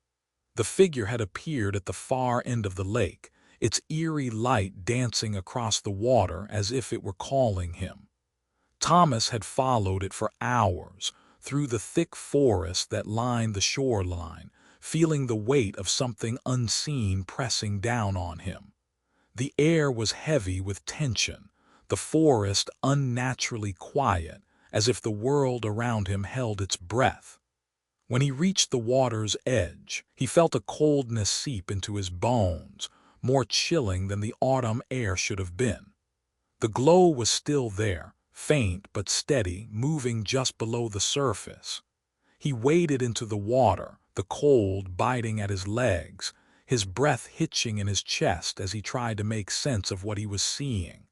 The figure had appeared at the far end of the lake, its eerie light dancing across the water as if it were calling him. Thomas had followed it for hours, through the thick forest that lined the shoreline, feeling the weight of something unseen pressing down on him. The air was heavy with tension, the forest unnaturally quiet, as if the world around him held its breath. When he reached the water's edge, he felt a coldness seep into his bones, more chilling than the autumn air should have been. The glow was still there, faint but steady, moving just below the surface. He waded into the water, the cold biting at his legs, his breath hitching in his chest as he tried to make sense of what he was seeing.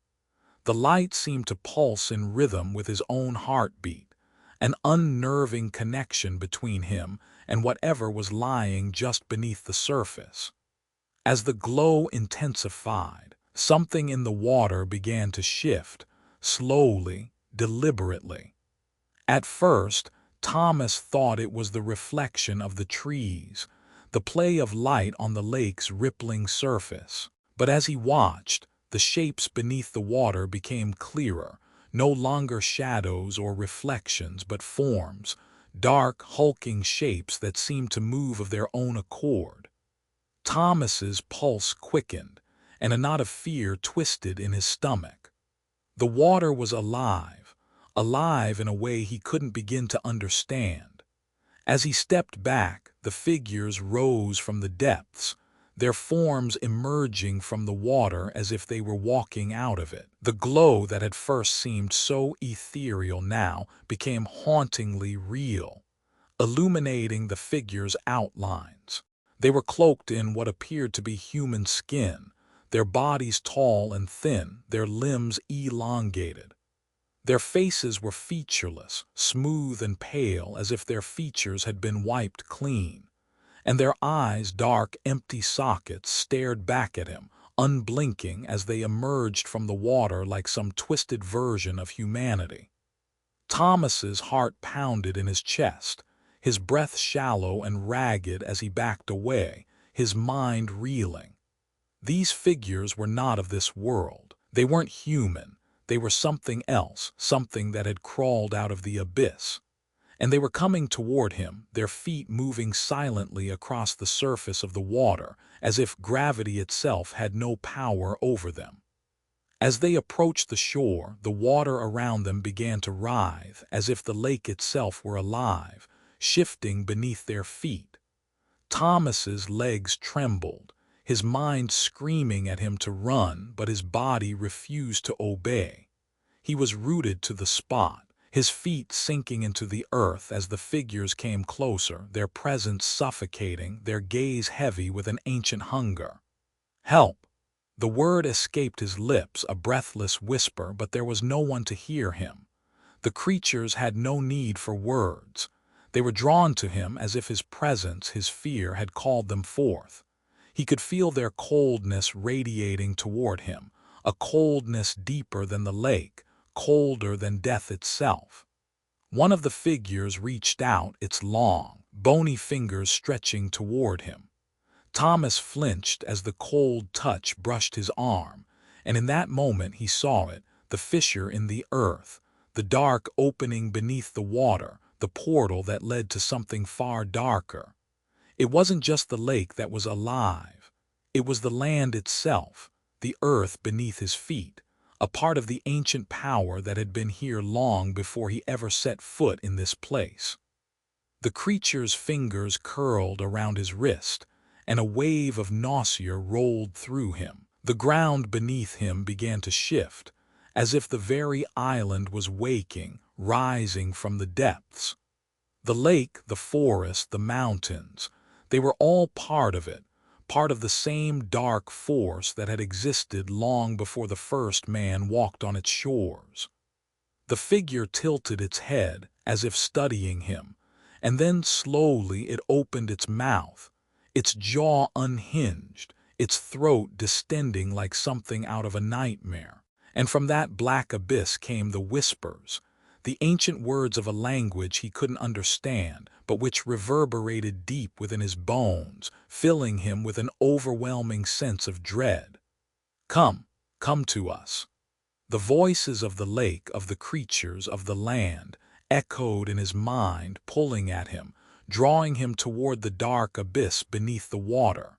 The light seemed to pulse in rhythm with his own heartbeat, an unnerving connection between him and whatever was lying just beneath the surface. As the glow intensified, something in the water began to shift, slowly, deliberately. At first, Thomas thought it was the reflection of the trees, the play of light on the lake's rippling surface. But as he watched, the shapes beneath the water became clearer, no longer shadows or reflections but forms, dark, hulking shapes that seemed to move of their own accord. Thomas's pulse quickened, and a knot of fear twisted in his stomach. The water was alive, alive in a way he couldn't begin to understand. As he stepped back, the figures rose from the depths, their forms emerging from the water as if they were walking out of it. The glow that had first seemed so ethereal now became hauntingly real, illuminating the figures' outlines. They were cloaked in what appeared to be human skin, their bodies tall and thin, their limbs elongated. Their faces were featureless, smooth and pale as if their features had been wiped clean, and their eyes, dark, empty sockets, stared back at him, unblinking as they emerged from the water like some twisted version of humanity. Thomas's heart pounded in his chest, his breath shallow and ragged as he backed away, his mind reeling. These figures were not of this world. They weren't human. They were something else, something that had crawled out of the abyss. And they were coming toward him, their feet moving silently across the surface of the water, as if gravity itself had no power over them. As they approached the shore, the water around them began to writhe, as if the lake itself were alive, shifting beneath their feet. Thomas's legs trembled, his mind screaming at him to run, but his body refused to obey. He was rooted to the spot, his feet sinking into the earth as the figures came closer, their presence suffocating, their gaze heavy with an ancient hunger. "Help!" The word escaped his lips, a breathless whisper, but there was no one to hear him. The creatures had no need for words. They were drawn to him as if his presence, his fear, had called them forth. He could feel their coldness radiating toward him, a coldness deeper than the lake, colder than death itself. One of the figures reached out, its long, bony fingers stretching toward him. Thomas flinched as the cold touch brushed his arm, and in that moment he saw it, the fissure in the earth, the dark opening beneath the water, the portal that led to something far darker. It wasn't just the lake that was alive. It was the land itself, the earth beneath his feet, a part of the ancient power that had been here long before he ever set foot in this place. The creature's fingers curled around his wrist, and a wave of nausea rolled through him. The ground beneath him began to shift, as if the very island was waking, rising from the depths. The lake, the forest, the mountains, they were all part of it, part of the same dark force that had existed long before the first man walked on its shores. The figure tilted its head as if studying him, and then slowly it opened its mouth, its jaw unhinged, its throat distending like something out of a nightmare. And from that black abyss came the whispers, the ancient words of a language he couldn't understand, but which reverberated deep within his bones, filling him with an overwhelming sense of dread. "Come, come to us." The voices of the lake, of the creatures of the land, echoed in his mind, pulling at him, drawing him toward the dark abyss beneath the water.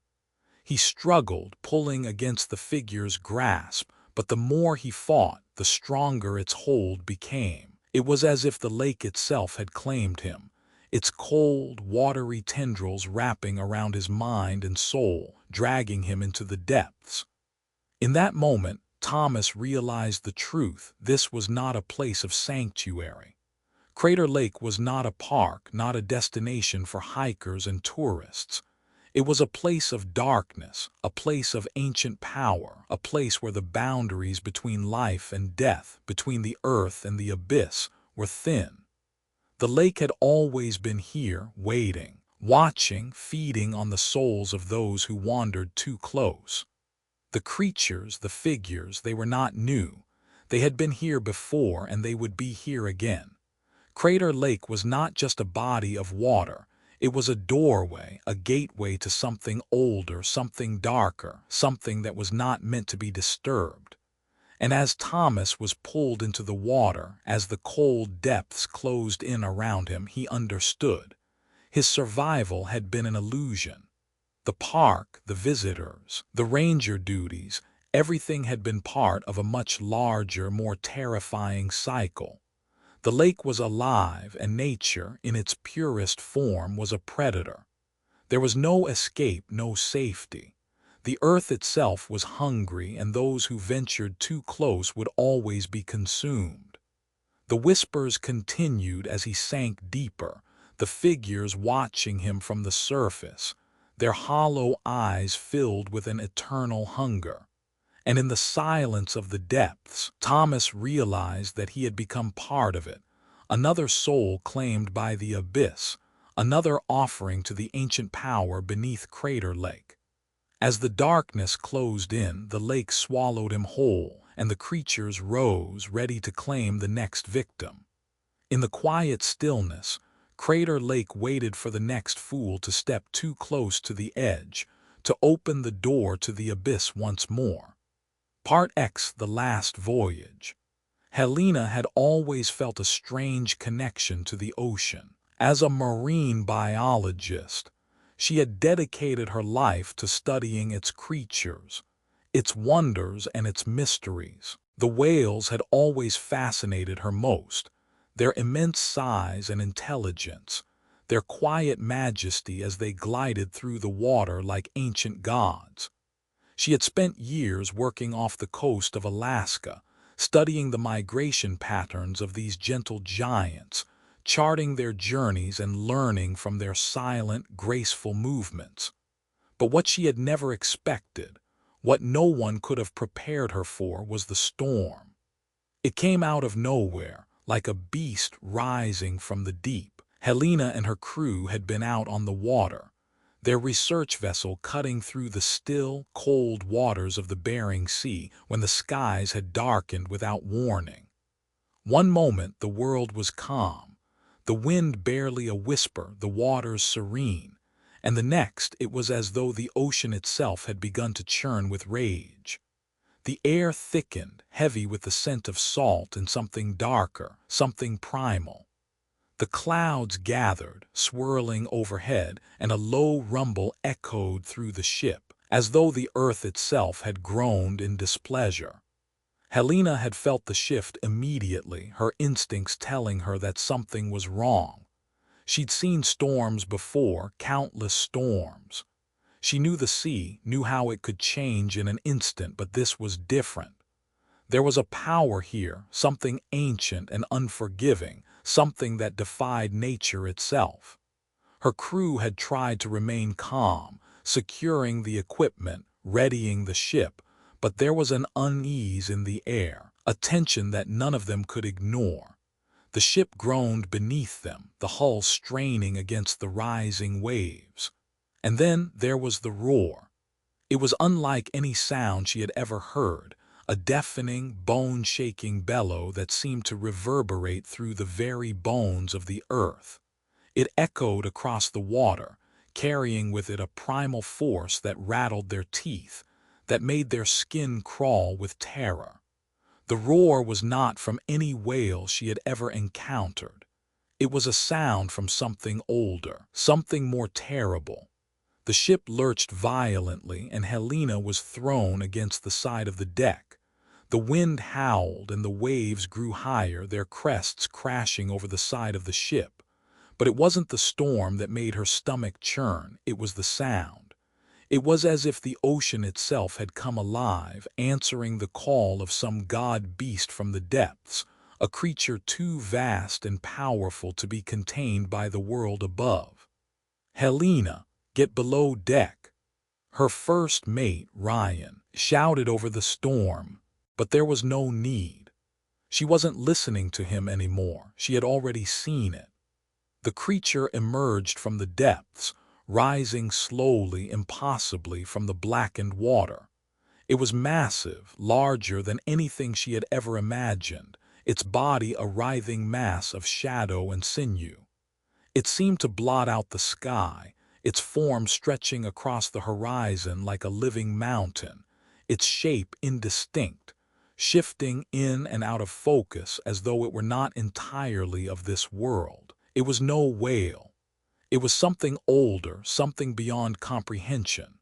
He struggled, pulling against the figure's grasp, but the more he fought, the stronger its hold became. It was as if the lake itself had claimed him, its cold, watery tendrils wrapping around his mind and soul, dragging him into the depths. In that moment, Thomas realized the truth. This was not a place of sanctuary. Crater Lake was not a park, not a destination for hikers and tourists. It was a place of darkness, a place of ancient power, a place where the boundaries between life and death, between the earth and the abyss, were thin. The lake had always been here, waiting, watching, feeding on the souls of those who wandered too close. The creatures, the figures, they were not new. They had been here before, and they would be here again. Crater Lake was not just a body of water. It was a doorway, a gateway to something older, something darker, something that was not meant to be disturbed. And as Thomas was pulled into the water, as the cold depths closed in around him, he understood. His survival had been an illusion. The park, the visitors, the ranger duties, everything had been part of a much larger, more terrifying cycle. The lake was alive, and nature, in its purest form, was a predator. There was no escape, no safety. The earth itself was hungry, and those who ventured too close would always be consumed. The whispers continued as he sank deeper, the figures watching him from the surface, their hollow eyes filled with an eternal hunger. And in the silence of the depths, Thomas realized that he had become part of it, another soul claimed by the abyss, another offering to the ancient power beneath Crater Lake. As the darkness closed in, the lake swallowed him whole, and the creatures rose, ready to claim the next victim. In the quiet stillness, Crater Lake waited for the next fool to step too close to the edge, to open the door to the abyss once more. Part X: The Last Voyage. Helena had always felt a strange connection to the ocean. As a marine biologist, she had dedicated her life to studying its creatures, its wonders and its mysteries. The whales had always fascinated her most, their immense size and intelligence, their quiet majesty as they glided through the water like ancient gods. She had spent years working off the coast of Alaska, studying the migration patterns of these gentle giants, charting their journeys and learning from their silent, graceful movements. But what she had never expected, what no one could have prepared her for, was the storm. It came out of nowhere, like a beast rising from the deep. Helena and her crew had been out on the water, their research vessel cutting through the still, cold waters of the Bering Sea when the skies had darkened without warning. One moment the world was calm, the wind barely a whisper, the waters serene, and the next it was as though the ocean itself had begun to churn with rage. The air thickened, heavy with the scent of salt and something darker, something primal. The clouds gathered, swirling overhead, and a low rumble echoed through the ship, as though the earth itself had groaned in displeasure. Helena had felt the shift immediately, her instincts telling her that something was wrong. She'd seen storms before, countless storms. She knew the sea, knew how it could change in an instant, but this was different. There was a power here, something ancient and unforgiving, something that defied nature itself. Her crew had tried to remain calm, securing the equipment, readying the ship, but there was an unease in the air, a tension that none of them could ignore. The ship groaned beneath them, the hull straining against the rising waves. And then there was the roar. It was unlike any sound she had ever heard, a deafening, bone-shaking bellow that seemed to reverberate through the very bones of the earth. It echoed across the water, carrying with it a primal force that rattled their teeth, that made their skin crawl with terror. The roar was not from any whale she had ever encountered. It was a sound from something older, something more terrible. The ship lurched violently, and Helena was thrown against the side of the deck. The wind howled and the waves grew higher, their crests crashing over the side of the ship. But it wasn't the storm that made her stomach churn, it was the sound. It was as if the ocean itself had come alive, answering the call of some god-beast from the depths, a creature too vast and powerful to be contained by the world above. "Helena, get below deck!" Her first mate, Ryan, shouted over the storm, but there was no need. She wasn't listening to him anymore, she had already seen it. The creature emerged from the depths, rising slowly, impossibly from the blackened water. It was massive, larger than anything she had ever imagined, its body a writhing mass of shadow and sinew. It seemed to blot out the sky, its form stretching across the horizon like a living mountain, its shape indistinct, shifting in and out of focus as though it were not entirely of this world. It was no whale. It was something older, something beyond comprehension.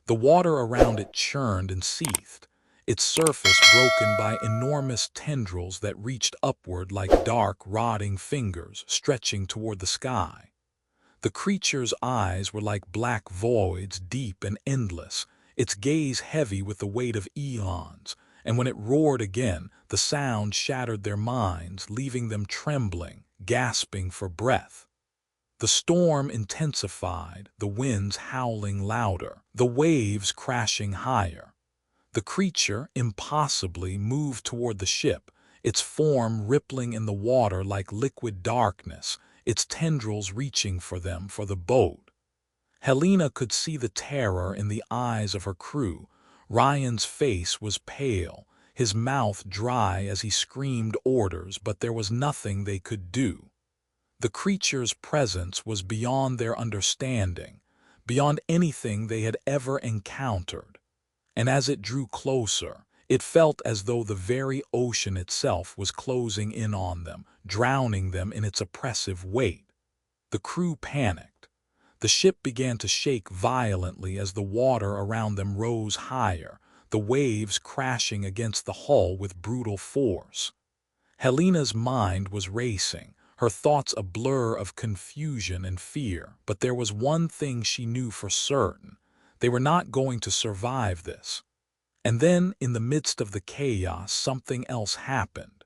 The water around it churned and seethed, its surface broken by enormous tendrils that reached upward like dark, rotting fingers stretching toward the sky. The creature's eyes were like black voids, deep and endless, its gaze heavy with the weight of eons, and when it roared again, the sound shattered their minds, leaving them trembling, gasping for breath. The storm intensified, the winds howling louder, the waves crashing higher. The creature, impossibly, moved toward the ship, its form rippling in the water like liquid darkness, its tendrils reaching for them, for the boat. Helena could see the terror in the eyes of her crew. Ryan's face was pale, his mouth dry as he screamed orders, but there was nothing they could do. The creature's presence was beyond their understanding, beyond anything they had ever encountered. And as it drew closer, it felt as though the very ocean itself was closing in on them, drowning them in its oppressive weight. The crew panicked. The ship began to shake violently as the water around them rose higher, the waves crashing against the hull with brutal force. Helena's mind was racing, her thoughts a blur of confusion and fear, but there was one thing she knew for certain. They were not going to survive this. And then, in the midst of the chaos, something else happened.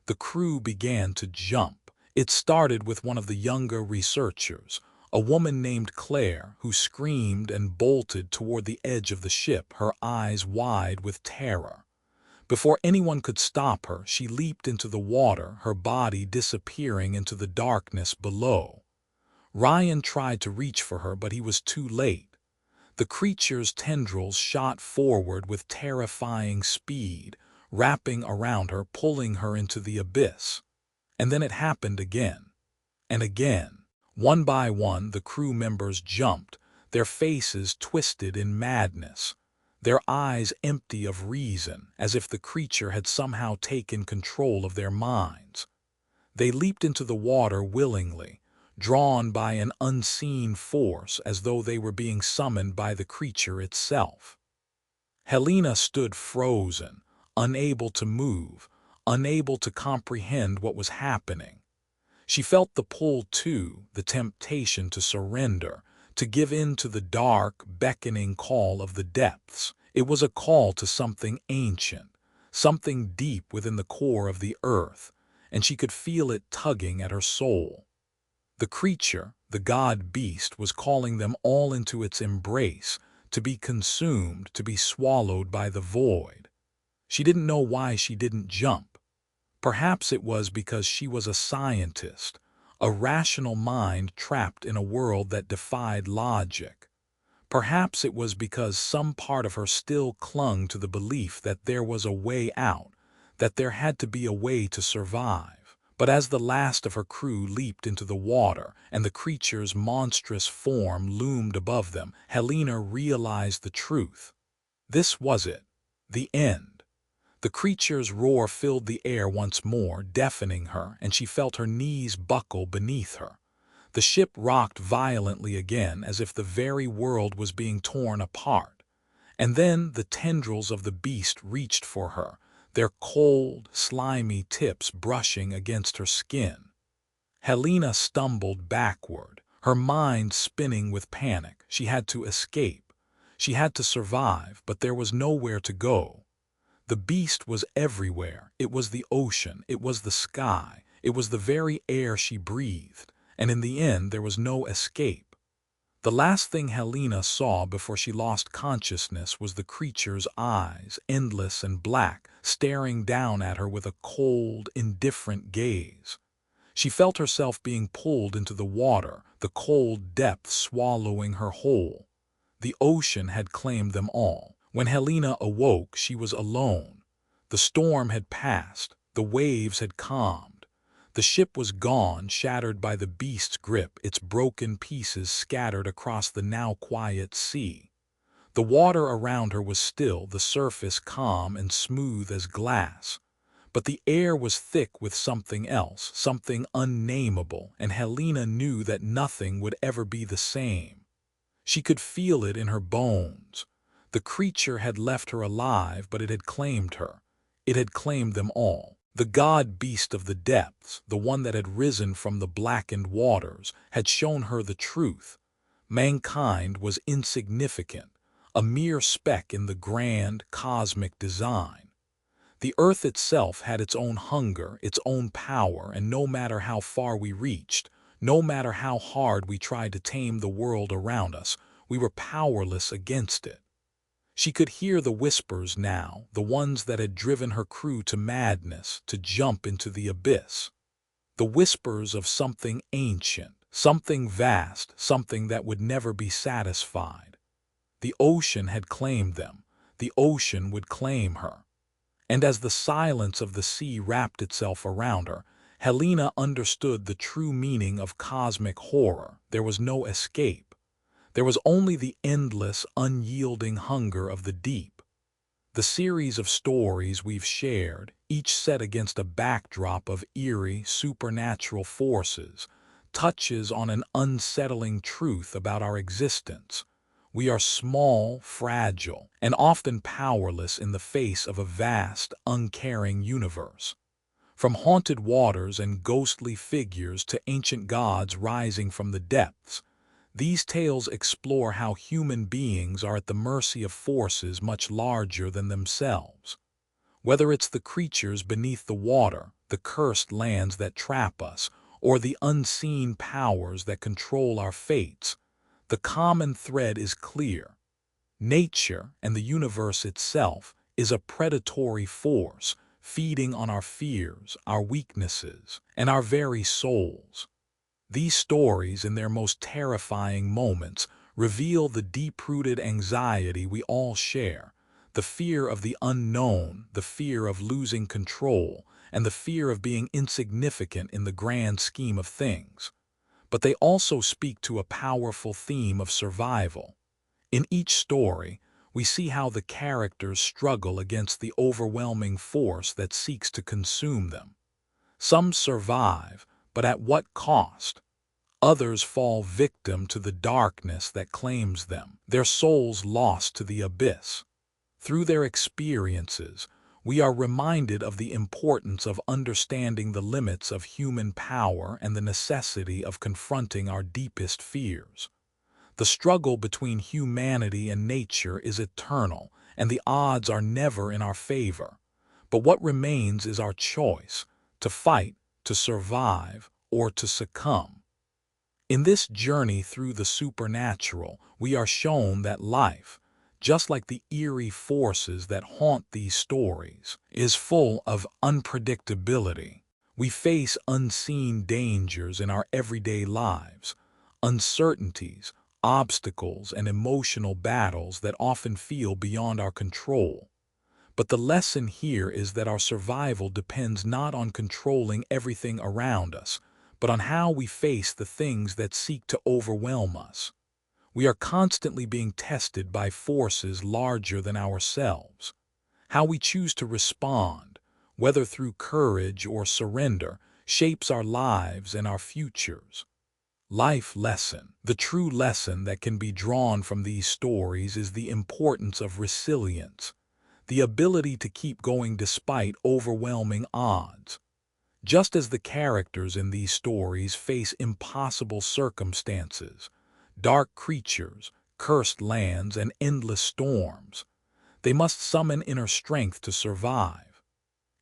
The crew began to jump. It started with one of the younger researchers, a woman named Claire, who screamed and bolted toward the edge of the ship, her eyes wide with terror. Before anyone could stop her, she leaped into the water, her body disappearing into the darkness below. Ryan tried to reach for her, but he was too late. The creature's tendrils shot forward with terrifying speed, wrapping around her, pulling her into the abyss. And then it happened again, and again. One by one, the crew members jumped, their faces twisted in madness, their eyes empty of reason, as if the creature had somehow taken control of their minds. They leaped into the water willingly, drawn by an unseen force, as though they were being summoned by the creature itself. Helena stood frozen, unable to move, unable to comprehend what was happening. She felt the pull too, the temptation to surrender, to give in to the dark, beckoning call of the depths. It was a call to something ancient, something deep within the core of the earth, and she could feel it tugging at her soul. The creature, the god-beast, was calling them all into its embrace, to be consumed, to be swallowed by the void. She didn't know why she didn't jump. Perhaps it was because she was a scientist, a rational mind trapped in a world that defied logic. Perhaps it was because some part of her still clung to the belief that there was a way out, that there had to be a way to survive. But as the last of her crew leaped into the water and the creature's monstrous form loomed above them, Helena realized the truth. This was it, the end. The creature's roar filled the air once more, deafening her, and she felt her knees buckle beneath her. The ship rocked violently again, as if the very world was being torn apart. And then the tendrils of the beast reached for her, their cold, slimy tips brushing against her skin. Helena stumbled backward, her mind spinning with panic. She had to escape. She had to survive, but there was nowhere to go. The beast was everywhere. It was the ocean, it was the sky, it was the very air she breathed. And in the end there was no escape. The last thing Helena saw before she lost consciousness was the creature's eyes, endless and black, staring down at her with a cold, indifferent gaze. She felt herself being pulled into the water, the cold depths swallowing her whole. The ocean had claimed them all. When Helena awoke, she was alone. The storm had passed, the waves had calmed. The ship was gone, shattered by the beast's grip, its broken pieces scattered across the now quiet sea. The water around her was still, the surface calm and smooth as glass. But the air was thick with something else, something unnameable, and Helena knew that nothing would ever be the same. She could feel it in her bones. The creature had left her alive, but it had claimed her. It had claimed them all. The god-beast of the depths, the one that had risen from the blackened waters, had shown her the truth. Mankind was insignificant, a mere speck in the grand, cosmic design. The earth itself had its own hunger, its own power, and no matter how far we reached, no matter how hard we tried to tame the world around us, we were powerless against it. She could hear the whispers now, the ones that had driven her crew to madness, to jump into the abyss. The whispers of something ancient, something vast, something that would never be satisfied. The ocean had claimed them. The ocean would claim her. And as the silence of the sea wrapped itself around her, Helena understood the true meaning of cosmic horror. There was no escape. There was only the endless, unyielding hunger of the deep. The series of stories we've shared, each set against a backdrop of eerie, supernatural forces, touches on an unsettling truth about our existence. We are small, fragile, and often powerless in the face of a vast, uncaring universe. From haunted waters and ghostly figures to ancient gods rising from the depths, these tales explore how human beings are at the mercy of forces much larger than themselves. Whether it's the creatures beneath the water, the cursed lands that trap us, or the unseen powers that control our fates, the common thread is clear. Nature and the universe itself is a predatory force, feeding on our fears, our weaknesses, and our very souls. These stories, in their most terrifying moments, reveal the deep-rooted anxiety we all share, the fear of the unknown, the fear of losing control, and the fear of being insignificant in the grand scheme of things. But they also speak to a powerful theme of survival. In each story, we see how the characters struggle against the overwhelming force that seeks to consume them. Some survive, but at what cost? Others fall victim to the darkness that claims them, their souls lost to the abyss. Through their experiences, we are reminded of the importance of understanding the limits of human power and the necessity of confronting our deepest fears. The struggle between humanity and nature is eternal, and the odds are never in our favor. But what remains is our choice, to fight, to survive, or to succumb. In this journey through the supernatural, we are shown that life, just like the eerie forces that haunt these stories, is full of unpredictability. We face unseen dangers in our everyday lives, uncertainties, obstacles, and emotional battles that often feel beyond our control. But the lesson here is that our survival depends not on controlling everything around us, but on how we face the things that seek to overwhelm us. We are constantly being tested by forces larger than ourselves. How we choose to respond, whether through courage or surrender, shapes our lives and our futures. Life lesson. The true lesson that can be drawn from these stories is the importance of resilience, the ability to keep going despite overwhelming odds. Just as the characters in these stories face impossible circumstances, dark creatures, cursed lands, and endless storms, they must summon inner strength to survive.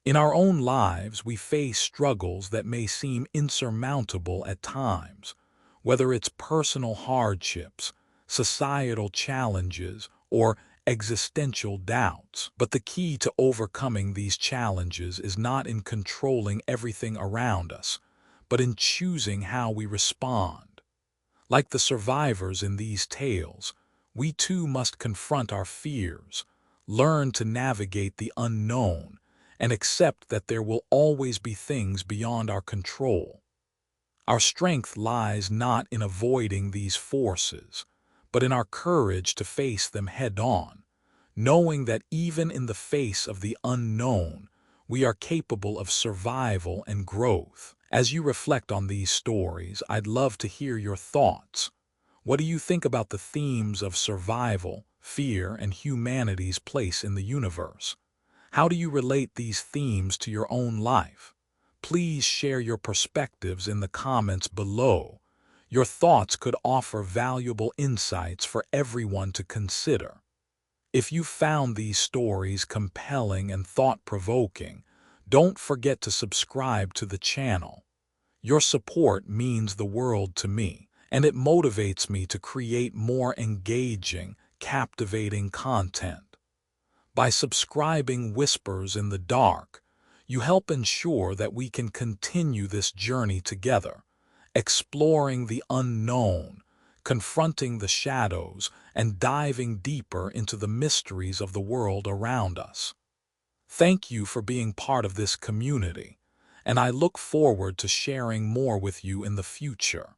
In our own lives, we face struggles that may seem insurmountable at times, whether it's personal hardships, societal challenges, or existential doubts. But the key to overcoming these challenges is not in controlling everything around us, but in choosing how we respond. Like the survivors in these tales, we too must confront our fears, learn to navigate the unknown, and accept that there will always be things beyond our control. Our strength lies not in avoiding these forces, but in our courage to face them head-on, knowing that even in the face of the unknown, we are capable of survival and growth. As you reflect on these stories, I'd love to hear your thoughts. What do you think about the themes of survival, fear, and humanity's place in the universe? How do you relate these themes to your own life? Please share your perspectives in the comments below. Your thoughts could offer valuable insights for everyone to consider. If you found these stories compelling and thought-provoking, don't forget to subscribe to the channel. Your support means the world to me, and it motivates me to create more engaging, captivating content. By subscribing Whispers in the Dark, you help ensure that we can continue this journey together, exploring the unknown, confronting the shadows, and diving deeper into the mysteries of the world around us. Thank you for being part of this community, and I look forward to sharing more with you in the future.